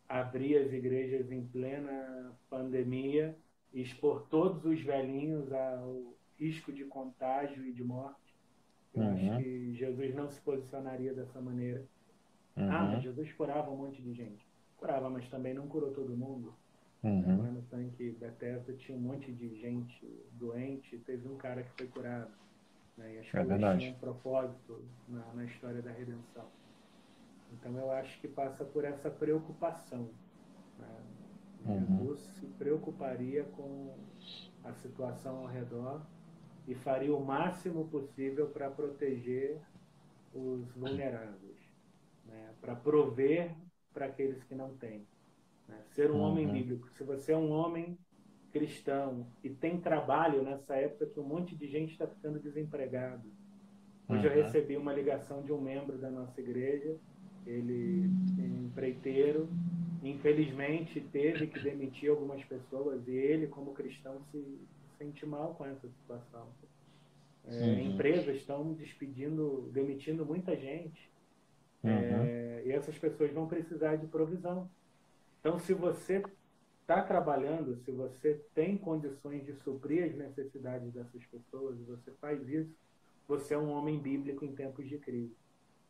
S2: abrir as igrejas em plena pandemia e expor todos os velhinhos ao risco de contágio e de morte. Eu acho que Jesus não se posicionaria dessa maneira. Mas Jesus curava um monte de gente. Curava, mas também não curou todo mundo. Lá no tanque Bethesda tinha um monte de gente doente, teve um cara que foi curado. Né? E as coisas tinham um propósito na história da redenção. Então eu acho que passa por essa preocupação. Né? Jesus se preocuparia com a situação ao redor e faria o máximo possível para proteger os vulneráveis, né? Para prover para aqueles que não têm. Né? Ser um homem bíblico. Se você é um homem cristão e tem trabalho nessa época que um monte de gente está ficando desempregado. Hoje eu recebi uma ligação de um membro da nossa igreja, ele é empreiteiro, infelizmente teve que demitir algumas pessoas e ele, como cristão, se sente mal com essa situação. Empresas estão demitindo muita gente, e essas pessoas vão precisar de provisão. Então, se você está trabalhando, se você tem condições de suprir as necessidades dessas pessoas, você faz isso, você é um homem bíblico em tempos de crise.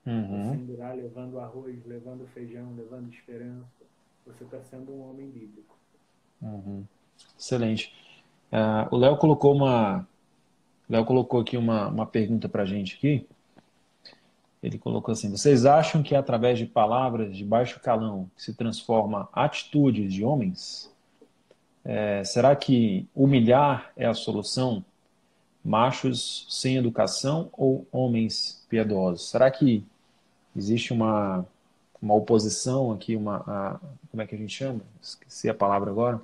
S2: Você irá levando arroz, levando feijão, levando esperança. Você está sendo um homem bíblico.
S1: Excelente. O Léo colocou aqui uma pergunta para a gente aqui. Ele colocou assim: vocês acham que através de palavras de baixo calão se transforma atitudes de homens? Será que humilhar é a solução? Machos sem educação ou homens piedosos? Será que existe uma oposição aqui, como é que a gente chama? Esqueci a palavra agora.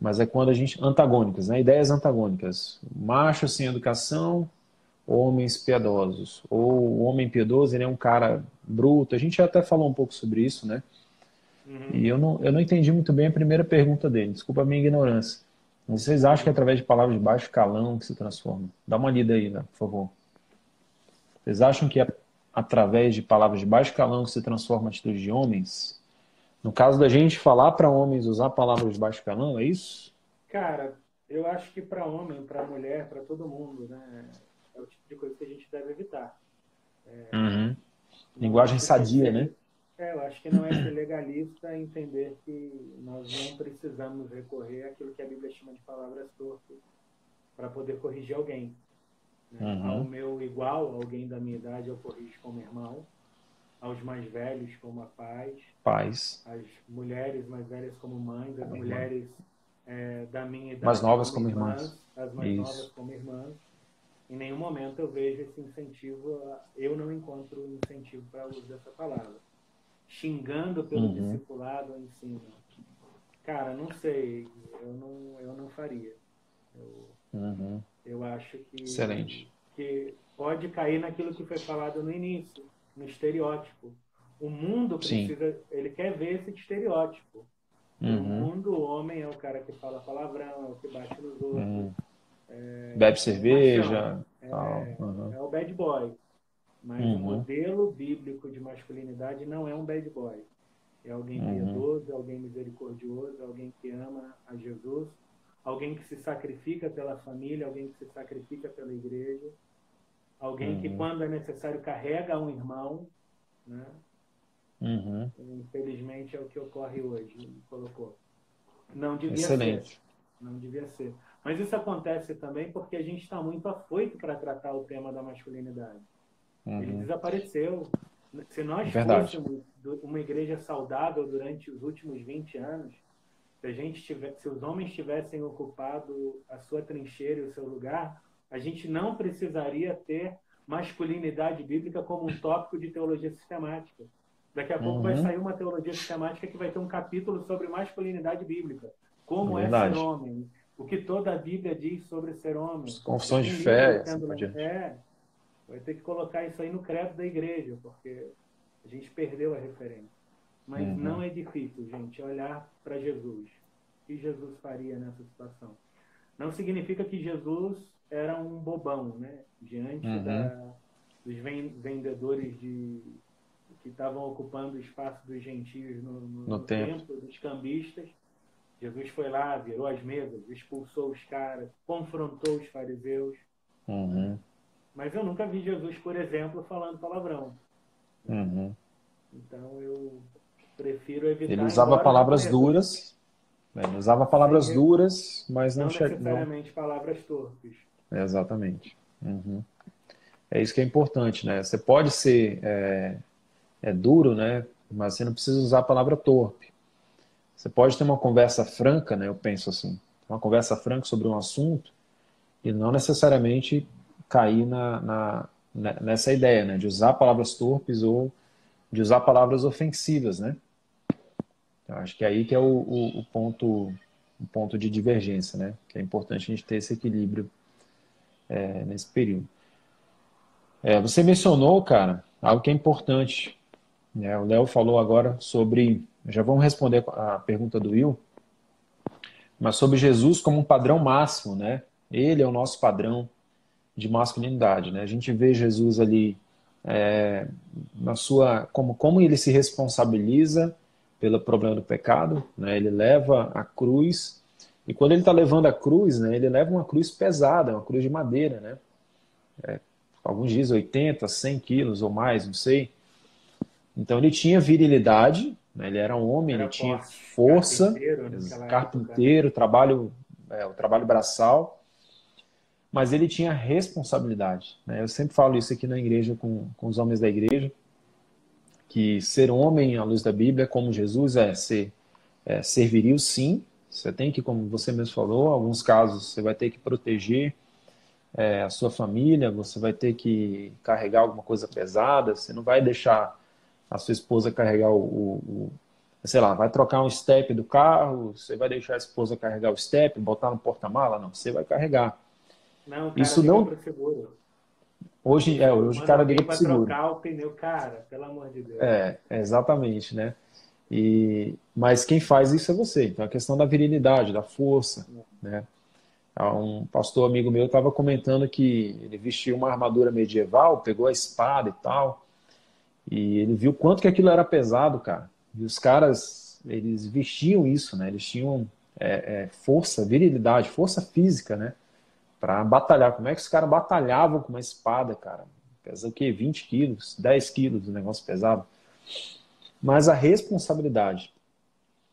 S1: Mas é quando a gente... antagônicas, né? Ideias antagônicas. Machos sem educação, homens piedosos. Ou o homem piedoso, ele é um cara bruto. A gente já até falou um pouco sobre isso, né? E eu não entendi muito bem a primeira pergunta dele. Desculpa a minha ignorância. Vocês acham que é através de palavras de baixo calão que se transforma? Dá uma lida aí, né, por favor. Vocês acham que é através de palavras de baixo calão que se transforma a atitude de homens? No caso da gente falar para homens usar palavras de baixo calão, é isso?
S2: Cara, eu acho que para homem, para mulher, para todo mundo, né, é o tipo de coisa que a gente deve evitar.
S1: Linguagem sadia, né?
S2: Eu acho que não é ser legalista entender que nós não precisamos recorrer àquilo que a Bíblia chama de palavras torpes para poder corrigir alguém. Né? Ao meu igual, alguém da minha idade, eu corrijo como irmão. Aos mais velhos, como a pais. As mulheres mais velhas, como mães. As mulheres da minha idade,
S1: mais novas como irmãs.
S2: As mais novas, como irmãs. Em nenhum momento eu vejo esse incentivo, eu não encontro incentivo para o uso dessa palavra. Xingando pelo discipulado ou ensino. Cara, não sei, eu não faria.
S1: Uhum.
S2: Eu acho
S1: Excelente.
S2: que pode cair naquilo que foi falado no início, no estereótipo. O mundo
S1: Sim.
S2: precisa, ele quer ver esse estereótipo. Que no
S1: Uhum.
S2: mundo o homem é o cara que fala palavrão, é o que bate nos outros,
S1: Uhum. Bebe
S2: é o machão,
S1: cerveja, tal. Uhum.
S2: é o bad boy. Mas o
S1: Uhum.
S2: modelo bíblico de masculinidade não é um bad boy. É alguém
S1: Uhum.
S2: piedoso, é alguém misericordioso, é alguém que ama a Jesus, alguém que se sacrifica pela família, alguém que se sacrifica pela igreja, alguém que,
S1: Uhum.
S2: quando é necessário, carrega um irmão, né?
S1: Uhum.
S2: Infelizmente é o que ocorre hoje, ele colocou. Não devia ser,
S1: Excelente.
S2: não devia ser. Mas isso acontece também porque a gente está muito afoito para tratar o tema da masculinidade. Ele
S1: Uhum.
S2: desapareceu. Se nós
S1: Verdade.
S2: fôssemos uma igreja saudável durante os últimos 20 anos, se os homens tivessem ocupado a sua trincheira e o seu lugar, a gente não precisaria ter masculinidade bíblica como um tópico de teologia sistemática. Daqui a pouco vai
S1: Uhum.
S2: sair uma teologia sistemática que vai ter um capítulo sobre masculinidade bíblica. Como é ser
S1: Verdade.
S2: homem? O que toda a Bíblia diz sobre ser homem?
S1: As
S2: Já
S1: confissões de
S2: tem
S1: fé e
S2: livros
S1: assim
S2: sendo...
S1: por diante.
S2: Vai ter que colocar isso aí no credo da igreja, porque a gente perdeu a referência. Mas não
S1: Uhum.
S2: é difícil, gente, olhar para Jesus. O que Jesus faria nessa situação? Não significa que Jesus era um bobão, né? Diante
S1: Uhum.
S2: dos vendedores que estavam ocupando o espaço dos gentios
S1: No
S2: no
S1: templo.
S2: templo, dos cambistas. Jesus foi lá, virou as mesas, expulsou os caras, confrontou os fariseus. Né?
S1: Uhum.
S2: Mas eu nunca vi Jesus, por exemplo, falando palavrão. Né?
S1: Uhum.
S2: Então eu prefiro
S1: Ele
S2: evitar,
S1: usava
S2: embora eu
S1: palavras
S2: reconheça,
S1: duras, né? Ele usava
S2: sem,
S1: palavras duras, mas não
S2: não
S1: chega, não.
S2: necessariamente palavras torpes.
S1: Exatamente. Uhum. É isso que é importante, né? Você pode ser duro, né? Mas você não precisa usar a palavra torpe. Você pode ter uma conversa franca, né? Eu penso assim, uma conversa franca sobre um assunto e não necessariamente cair nessa ideia, né? De usar palavras torpes ou de usar palavras ofensivas, né? Eu acho que é aí que é o ponto de divergência, né? Que é importante a gente ter esse equilíbrio nesse período. Você mencionou, cara, algo que é importante, né? O Léo falou agora sobre, já vamos responder a pergunta do Will, mas sobre Jesus como um padrão máximo, né? Ele é o nosso padrão de masculinidade, né? A gente vê Jesus ali na sua como ele se responsabiliza pelo problema do pecado, né? Ele leva a cruz e quando ele está levando a cruz, né? Ele leva uma cruz pesada, uma cruz de madeira, né? Alguns dizem 80, 100 quilos ou mais, não sei. Então ele tinha virilidade, né? Ele era um homem, ele
S2: Era
S1: tinha
S2: forte,
S1: força,
S2: carpinteiro naquela época, né?
S1: carpinteiro, o trabalho braçal, mas ele tinha responsabilidade, né? Eu sempre falo isso aqui na igreja com os homens da igreja, que ser homem à luz da Bíblia, como Jesus, ser viril, sim. Você tem que, como você mesmo falou, em alguns casos você vai ter que proteger a sua família, você vai ter que carregar alguma coisa pesada, você não vai deixar a sua esposa carregar sei lá, vai trocar um step do carro, você vai deixar a esposa carregar o step, botar no porta-mala? Não, você vai carregar.
S2: Não, o cara
S1: Isso
S2: liga
S1: não,
S2: para o seguro.
S1: hoje o
S2: Manda
S1: cara liga
S2: alguém
S1: pro
S2: para
S1: seguro.
S2: trocar o pneu. Cara, pelo amor de Deus.
S1: Exatamente, né? Mas quem faz isso é você. Então, a questão da virilidade, da força, né? Um pastor amigo meu estava comentando que ele vestiu uma armadura medieval, pegou a espada e tal, e ele viu quanto que aquilo era pesado, cara. E os caras, eles vestiam isso, né? Eles tinham força, virilidade, força física, né? Para batalhar. Como é que os caras batalhavam com uma espada, cara? Pesa o quê? 20 quilos, 10 quilos, um negócio pesado. Mas a responsabilidade,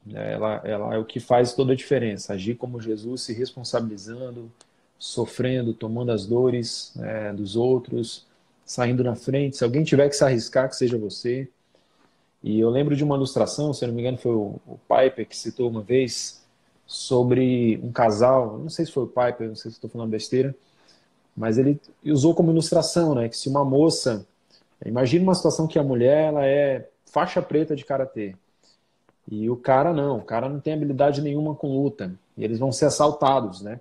S1: né, ela é o que faz toda a diferença. Agir como Jesus, se responsabilizando, sofrendo, tomando as dores, né, dos outros, saindo na frente. Se alguém tiver que se arriscar, que seja você. E eu lembro de uma ilustração, se eu não me engano foi o Piper que citou uma vez, sobre um casal, não sei se foi o Piper, não sei se estou falando besteira, mas ele usou como ilustração, né, que se uma moça, imagina uma situação que a mulher ela é faixa preta de karatê, e o cara não tem habilidade nenhuma com luta, e eles vão ser assaltados, né?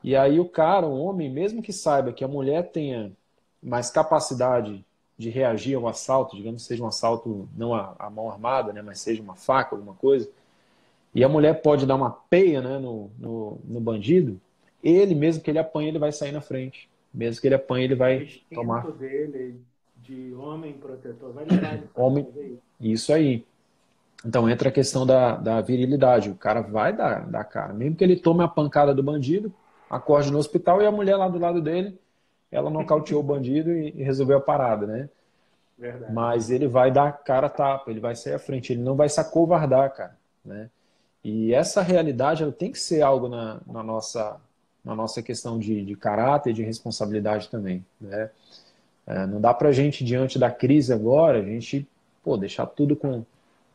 S1: E aí o cara, o homem, mesmo que saiba que a mulher tenha mais capacidade de reagir ao assalto, digamos que seja um assalto não a mão armada, né, mas seja uma faca, alguma coisa, e a mulher pode dar uma peia, né, no bandido, ele, mesmo que ele apanhe, ele vai sair na frente. Mesmo que ele apanhe, ele
S2: O
S1: vai
S2: instinto
S1: tomar
S2: dele de homem protetor vai levar ele para
S1: homem.
S2: fazer isso.
S1: Isso aí. Então entra a questão da virilidade. O cara vai dar cara. Mesmo que ele tome a pancada do bandido, acorde no hospital e a mulher lá do lado dele, ela nocauteou o bandido e resolveu a parada, né?
S2: Verdade.
S1: Mas ele vai dar cara a tapa, ele vai sair à frente, ele não vai se acovardar, cara, né? E essa realidade ela tem que ser algo na nossa questão de caráter e de responsabilidade também, né? Não dá pra gente, diante da crise agora, a gente, pô, deixar tudo com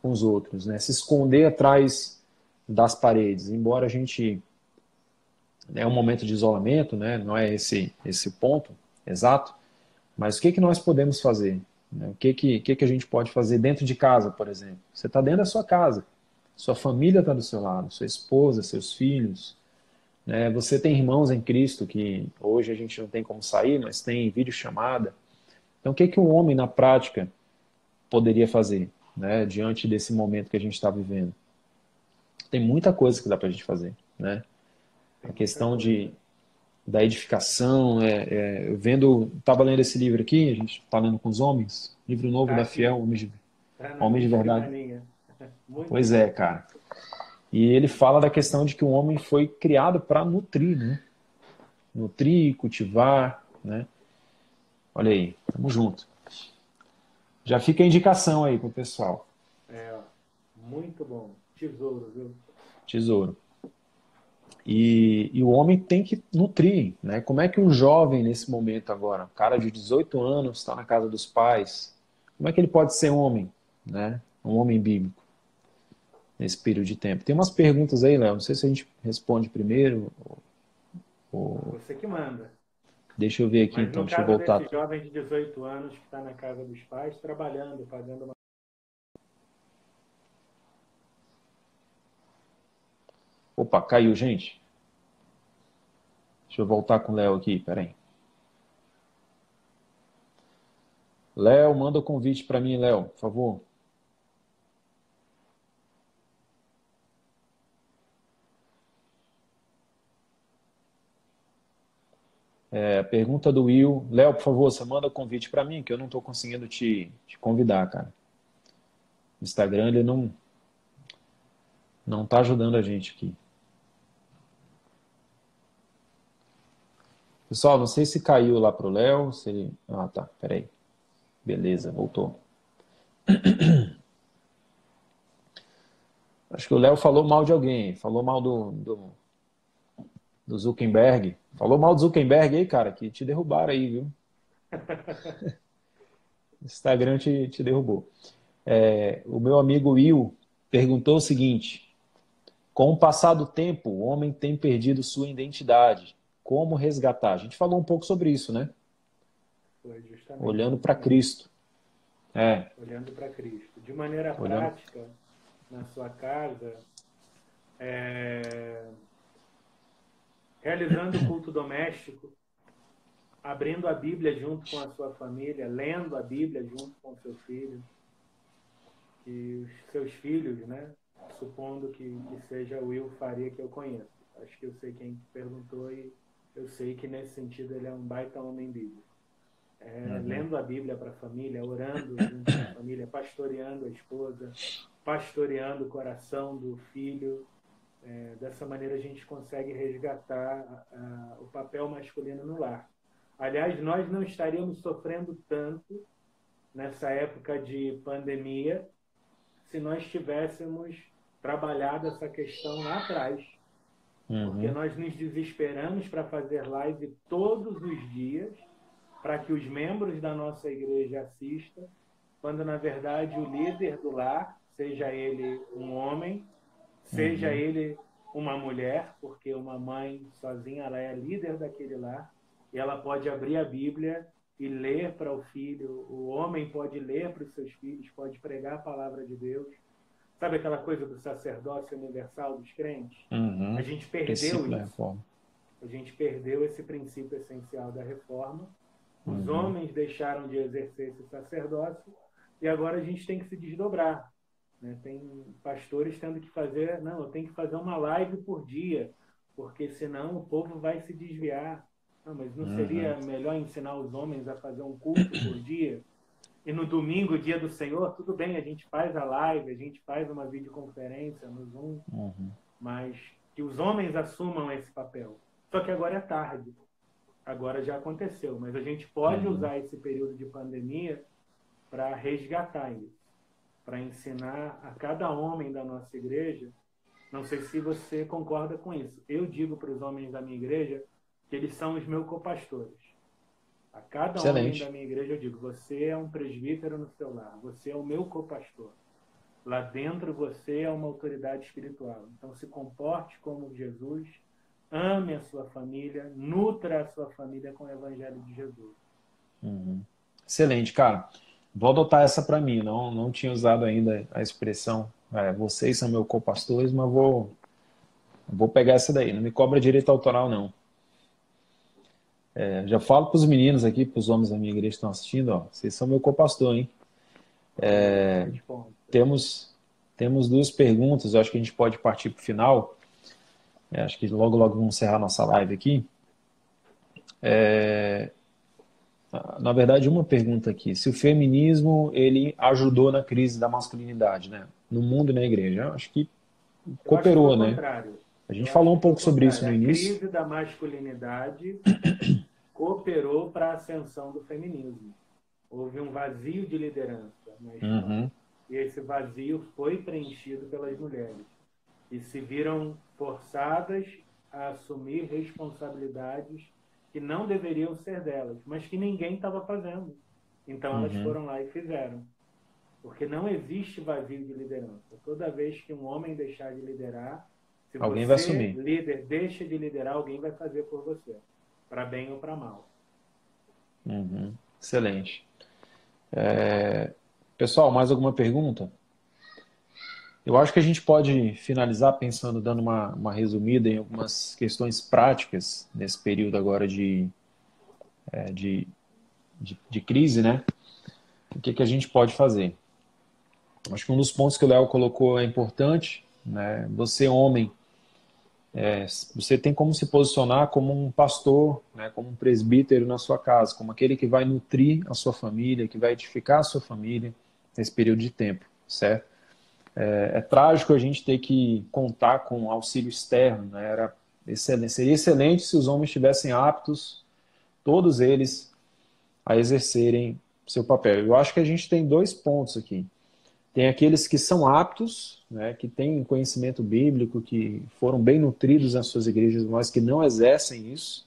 S1: os outros, né? Se esconder atrás das paredes, embora a gente é um momento de isolamento, né? Não é esse ponto exato, mas o que nós podemos fazer? Né? O que a gente pode fazer dentro de casa, por exemplo? Você está dentro da sua casa, sua família está do seu lado, sua esposa, seus filhos, né? Você tem irmãos em Cristo que hoje a gente não tem como sair, mas tem videochamada. Então, o que um homem na prática poderia fazer, né? Diante desse momento que a gente está vivendo? Tem muita coisa que dá para a gente fazer, né? A
S2: Tem muita
S1: questão
S2: coisa.
S1: da edificação, eu estava lendo esse livro aqui, a gente está lendo com os homens, livro novo
S2: Tá
S1: da
S2: aqui.
S1: Fiel,
S2: Tá na
S1: Homens
S2: minha
S1: de Verdade.
S2: escrivaninha. Muito
S1: Pois é,
S2: bom.
S1: cara. E ele fala da questão de que o homem foi criado para nutrir, né? Nutrir, cultivar, né? Olha aí, tamo junto. Já fica a indicação aí pro pessoal.
S2: É, ó, muito bom. Tesouro, viu?
S1: Tesouro. E o homem tem que nutrir, né? Como é que um jovem nesse momento agora, um cara de 18 anos, está na casa dos pais, como é que ele pode ser homem, né? Um homem bíblico nesse período de tempo? Tem umas perguntas aí, Léo, não sei se a gente responde primeiro ou...
S2: Você que manda.
S1: Deixa eu ver aqui
S2: Mas
S1: então,
S2: no
S1: deixa eu
S2: caso
S1: voltar.
S2: desse jovem de 18 anos que está na casa dos pais, trabalhando, fazendo uma.
S1: Opa, caiu, gente. Deixa eu voltar com o Léo aqui, peraí. Léo, manda o convite para mim, Léo, por favor. A pergunta do Will. Léo, por favor, você manda o convite para mim, que eu não estou conseguindo te convidar, cara. O Instagram, ele não tá ajudando a gente aqui. Pessoal, não sei se caiu lá pro Léo, se ele... Ah, tá, peraí. Beleza, voltou. Acho que o Léo falou mal de alguém, falou mal do Zuckerberg. Falou mal do Zuckerberg aí, cara, que te derrubaram aí, viu? O Instagram te derrubou. O meu amigo Will perguntou o seguinte: com o passar do tempo, o homem tem perdido sua identidade. Como resgatar? A gente falou um pouco sobre isso, né?
S2: Foi justamente
S1: Olhando
S2: esse
S1: para
S2: ponto.
S1: Cristo. É,
S2: Olhando para Cristo. De maneira
S1: olhando.
S2: prática, na sua casa, é, realizando o culto doméstico, abrindo a Bíblia junto com a sua família, lendo a Bíblia junto com o seu filho e os seus filhos, né? Supondo que seja o Will Faria que eu conheço. Acho que eu sei quem perguntou e eu sei que nesse sentido ele é um baita homem bíblico. Lendo a Bíblia para a família, orando junto com a família, pastoreando a esposa, pastoreando o coração do filho. Dessa maneira a gente consegue resgatar o papel masculino no lar. Aliás, nós não estaríamos sofrendo tanto nessa época de pandemia se nós tivéssemos trabalhado essa questão lá atrás. Porque
S1: Uhum,
S2: nós nos desesperamos para fazer live todos os dias para que os membros da nossa igreja assistam, quando na verdade o líder do lar, seja ele um homem, seja
S1: uhum,
S2: ele uma mulher, porque uma mãe sozinha ela é líder daquele lar, e ela pode abrir a Bíblia e ler para o filho, o homem pode ler para os seus filhos, pode pregar a palavra de Deus. Sabe aquela coisa do sacerdócio universal dos crentes? A
S1: uhum.
S2: gente perdeu
S1: Princípio da
S2: isso.
S1: reforma.
S2: A gente perdeu esse princípio essencial da reforma. Os homens deixaram de exercer esse sacerdócio e agora a gente tem que se desdobrar, né? Tem pastores tendo que fazer, não, eu tenho que fazer uma live por dia, porque senão o povo vai se desviar. Não, mas não seria melhor ensinar os homens a fazer um culto por dia? E no domingo, dia do Senhor, tudo bem, a gente faz a live, a gente faz uma videoconferência no Zoom, mas que os homens assumam esse papel. Só que agora é tarde. Agora já aconteceu, mas a gente pode usar esse período de pandemia para resgatar isso, para ensinar a cada homem da nossa igreja. Não sei se você concorda com isso. Eu digo para os homens da minha igreja que eles são os meus copastores. A cada homem da minha igreja eu digo, você é um presbítero no seu lar, você é o meu copastor. Lá dentro você é uma autoridade espiritual. Então se comporte como Jesus, ame a sua família, nutra a sua família com o evangelho de Jesus.
S1: Excelente, cara. Vou adotar essa para mim. Não tinha usado ainda a expressão vocês são meus copastores, mas vou pegar essa daí. Não me cobra direito autoral, não. Já falo para os meninos aqui, para os homens da minha igreja que estão assistindo, ó, vocês são meu copastor, hein? Temos 2 perguntas, eu acho que a gente pode partir para o final. Acho que logo vamos encerrar nossa live aqui. Na verdade, uma pergunta aqui. Se o feminismo ele ajudou na crise da masculinidade, né? No mundo e na igreja. Eu acho que cooperou, né? A gente falou um pouco sobre isso no início.
S2: A crise da masculinidade cooperou para a ascensão do feminismo. Houve um vazio de liderança na história. E esse vazio foi preenchido pelas mulheres. E se viram forçadas a assumir responsabilidades que não deveriam ser delas, mas que ninguém estava fazendo. Então elas foram lá e fizeram. Porque não existe vazio de liderança. Toda vez que um homem deixar de liderar, se
S1: alguém vai
S2: você,
S1: assumir.
S2: líder, deixa de liderar, alguém vai fazer por você. Para bem ou para mal.
S1: Excelente. Pessoal, mais alguma pergunta? Eu acho que a gente pode finalizar dando uma resumida em algumas questões práticas nesse período agora de crise, né? O que a gente pode fazer? Acho que um dos pontos que o Léo colocou é importante, né? Você, homem, você tem como se posicionar como um pastor, né? Como um presbítero na sua casa, como aquele que vai nutrir a sua família, que vai edificar a sua família nesse período de tempo, certo? É trágico a gente ter que contar com auxílio externo, né? Seria excelente se os homens estivessem aptos, todos eles, a exercerem seu papel. Eu acho que a gente tem 2 pontos aqui. Tem aqueles que são aptos, né, que têm conhecimento bíblico, que foram bem nutridos nas suas igrejas, mas que não exercem isso.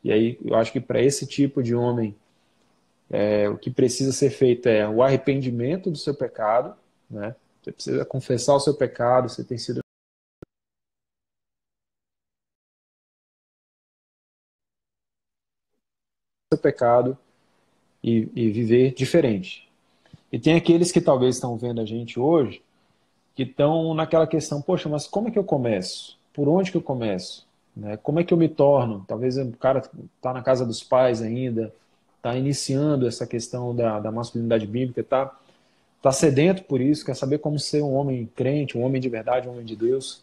S1: E aí eu acho que para esse tipo de homem, o que precisa ser feito é o arrependimento do seu pecado, né? Você precisa confessar o seu pecado, você tem sido o seu pecado e viver diferente. E tem aqueles que talvez estão vendo a gente hoje, que estão naquela questão, poxa, mas como é que eu começo? Por onde que eu começo? Né? Como é que eu me torno? Talvez o cara está na casa dos pais ainda, está iniciando essa questão da masculinidade bíblica, está sedento por isso, quer saber como ser um homem crente, um homem de verdade, um homem de Deus.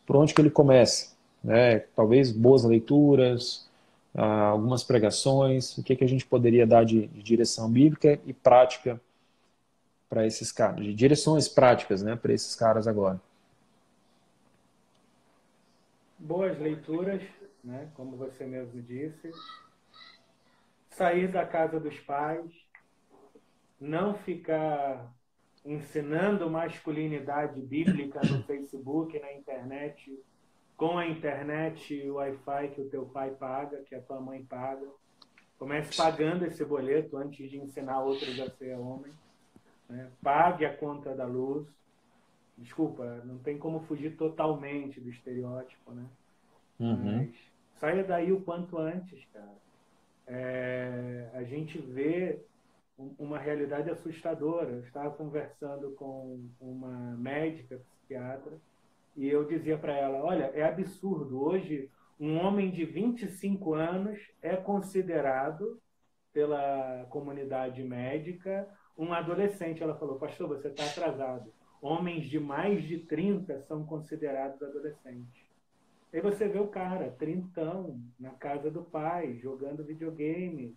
S1: Por onde que ele começa? Né? Talvez boas leituras, algumas pregações, o que a gente poderia dar de direção bíblica e prática para esses caras, de direções práticas, né, para esses caras agora.
S2: Boas leituras, né, como você mesmo disse. Sair da casa dos pais, não ficar ensinando masculinidade bíblica no Facebook, na internet, com a internet e o Wi-Fi que o teu pai paga, que a tua mãe paga. Comece pagando esse boleto antes de ensinar outros a ser homem. Né? Pague a conta da luz. Desculpa, não tem como fugir totalmente do estereótipo, né? Mas saia daí o quanto antes, cara. A gente vê uma realidade assustadora. Eu estava conversando com uma médica psiquiatra e eu dizia para ela, olha, é absurdo. Hoje Um homem de 25 anos é considerado pela comunidade médica um adolescente. Ela falou, pastor, você está atrasado. Homens de mais de 30 são considerados adolescentes. Aí você vê o cara, trintão, na casa do pai, jogando videogame,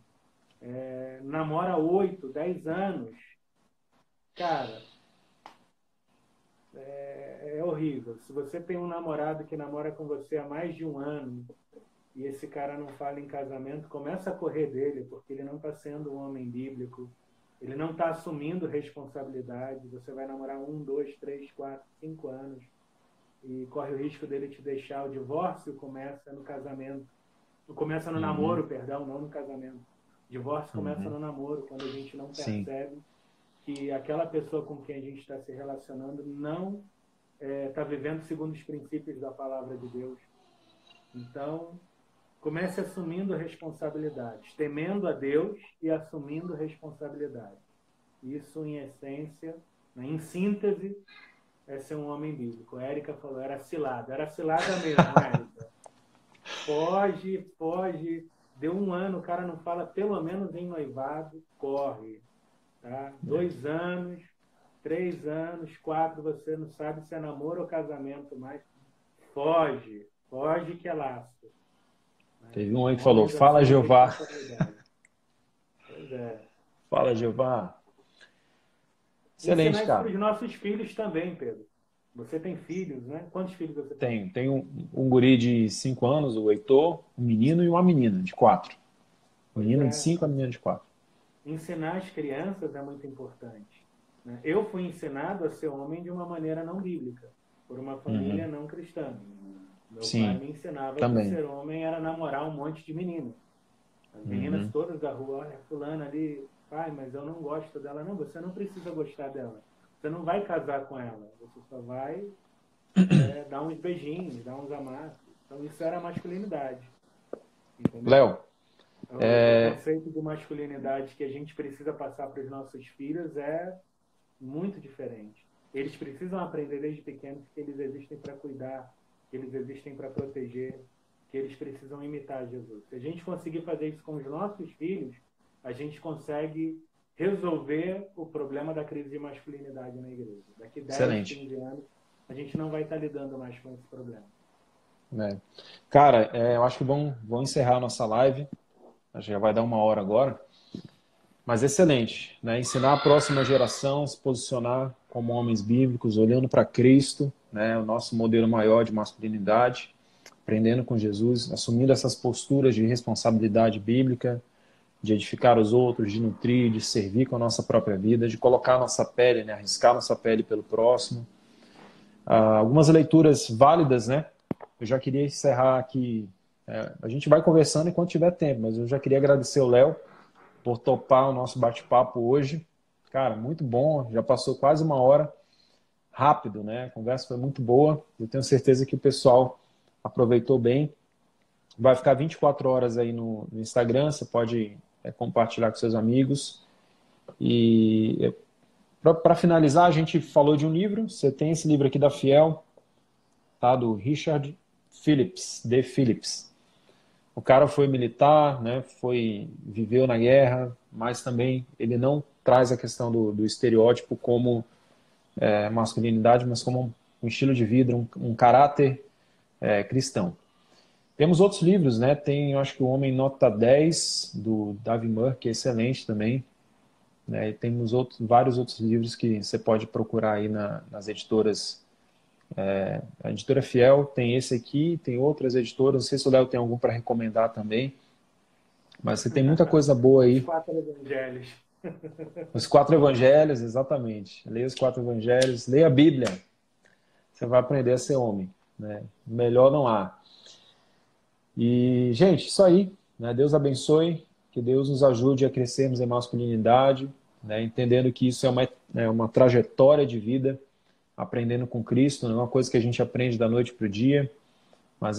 S2: namora há 8, 10 anos. Cara, é horrível. Se você tem um namorado que namora com você há mais de um ano e esse cara não fala em casamento, começa a correr dele, porque ele não está sendo um homem bíblico, ele não está assumindo responsabilidade. Você vai namorar 1, 2, 3, 4, 5 anos e corre o risco dele te deixar. O divórcio começa no casamento. Começa no namoro, perdão, não no casamento. O divórcio começa no namoro, quando a gente não percebe que aquela pessoa com quem a gente está se relacionando não está vivendo segundo os princípios da palavra de Deus. Então, comece assumindo responsabilidades, temendo a Deus e assumindo responsabilidade. Isso, em essência, né, em síntese, é ser um homem bíblico. A Érica falou, era cilada mesmo, Érica. Foge. Deu um ano, o cara não fala pelo menos em noivado, corre. Tá? 2 anos, 3 anos, 4, você não sabe se é namoro ou casamento mais. Foge que é laço.
S1: Teve um aí que falou, fala Jeová.
S2: Pois é.
S1: Fala Jeová. Excelente, cara.
S2: Para os nossos filhos também, Pedro. Você tem filhos, né? Quantos filhos você tem?
S1: Tenho um guri de 5 anos, o Heitor, um menino e uma menina de 4. Menino de 5, a menina de 4.
S2: Ensinar as crianças é muito importante. Né? Eu fui ensinado a ser homem de uma maneira não bíblica, por uma família não cristã. Meu pai me ensinava que ser homem era namorar um monte de meninas. As meninas todas da rua, olha, fulana ali, pai, mas eu não gosto dela. Não, você não precisa gostar dela. Você não vai casar com ela. Você só vai dar uns beijinhos, dar uns amassos. Então isso era masculinidade.
S1: Léo,
S2: o conceito de masculinidade que a gente precisa passar para os nossos filhos é muito diferente. Eles precisam aprender desde pequenos que eles existem para cuidar, que eles existem para proteger, que eles precisam imitar Jesus. Se a gente conseguir fazer isso com os nossos filhos, a gente consegue resolver o problema da crise de masculinidade na igreja. Daqui 10, 15 anos, a gente não vai estar lidando mais com esse problema.
S1: Cara, eu acho que vamos encerrar a nossa live. Acho que já vai dar 1 hora agora. Mas excelente, né? Ensinar a próxima geração a se posicionar como homens bíblicos, olhando para Cristo, né? O nosso modelo maior de masculinidade, aprendendo com Jesus, assumindo essas posturas de responsabilidade bíblica, de edificar os outros, de nutrir, de servir com a nossa própria vida, de colocar a nossa pele, né? Arriscar a nossa pele pelo próximo. Algumas leituras válidas, né? Eu já queria encerrar aqui. A gente vai conversando enquanto tiver tempo, mas eu já queria agradecer o Léo por topar o nosso bate-papo hoje. Cara, muito bom, já passou quase 1 hora, rápido, né? A conversa foi muito boa, eu tenho certeza que o pessoal aproveitou bem. Vai ficar 24 horas aí no Instagram, você pode compartilhar com seus amigos. E para finalizar, a gente falou de um livro, você tem esse livro aqui da Fiel, tá? Do Richard Phillips, D. Phillips. O cara foi militar, né? Viveu na guerra, mas também ele não traz a questão do estereótipo como masculinidade, mas como um estilo de vida, um caráter cristão. Temos outros livros, né? Tem, eu acho que o Homem Nota 10, do Davi Murr, que é excelente também. Né? E temos vários outros livros que você pode procurar aí nas editoras. A editora Fiel tem esse aqui, tem outras editoras, não sei se o Léo tem algum para recomendar também, mas você tem muita coisa boa aí.
S2: Os 4 evangelhos.
S1: Os 4 evangelhos, exatamente. Leia os 4 evangelhos, leia a Bíblia, você vai aprender a ser homem, né? Melhor não há. E, gente, isso aí, né? Deus abençoe, que Deus nos ajude a crescermos em masculinidade, né? Entendendo que isso é uma trajetória de vida, aprendendo com Cristo, não é uma coisa que a gente aprende da noite para o dia, mas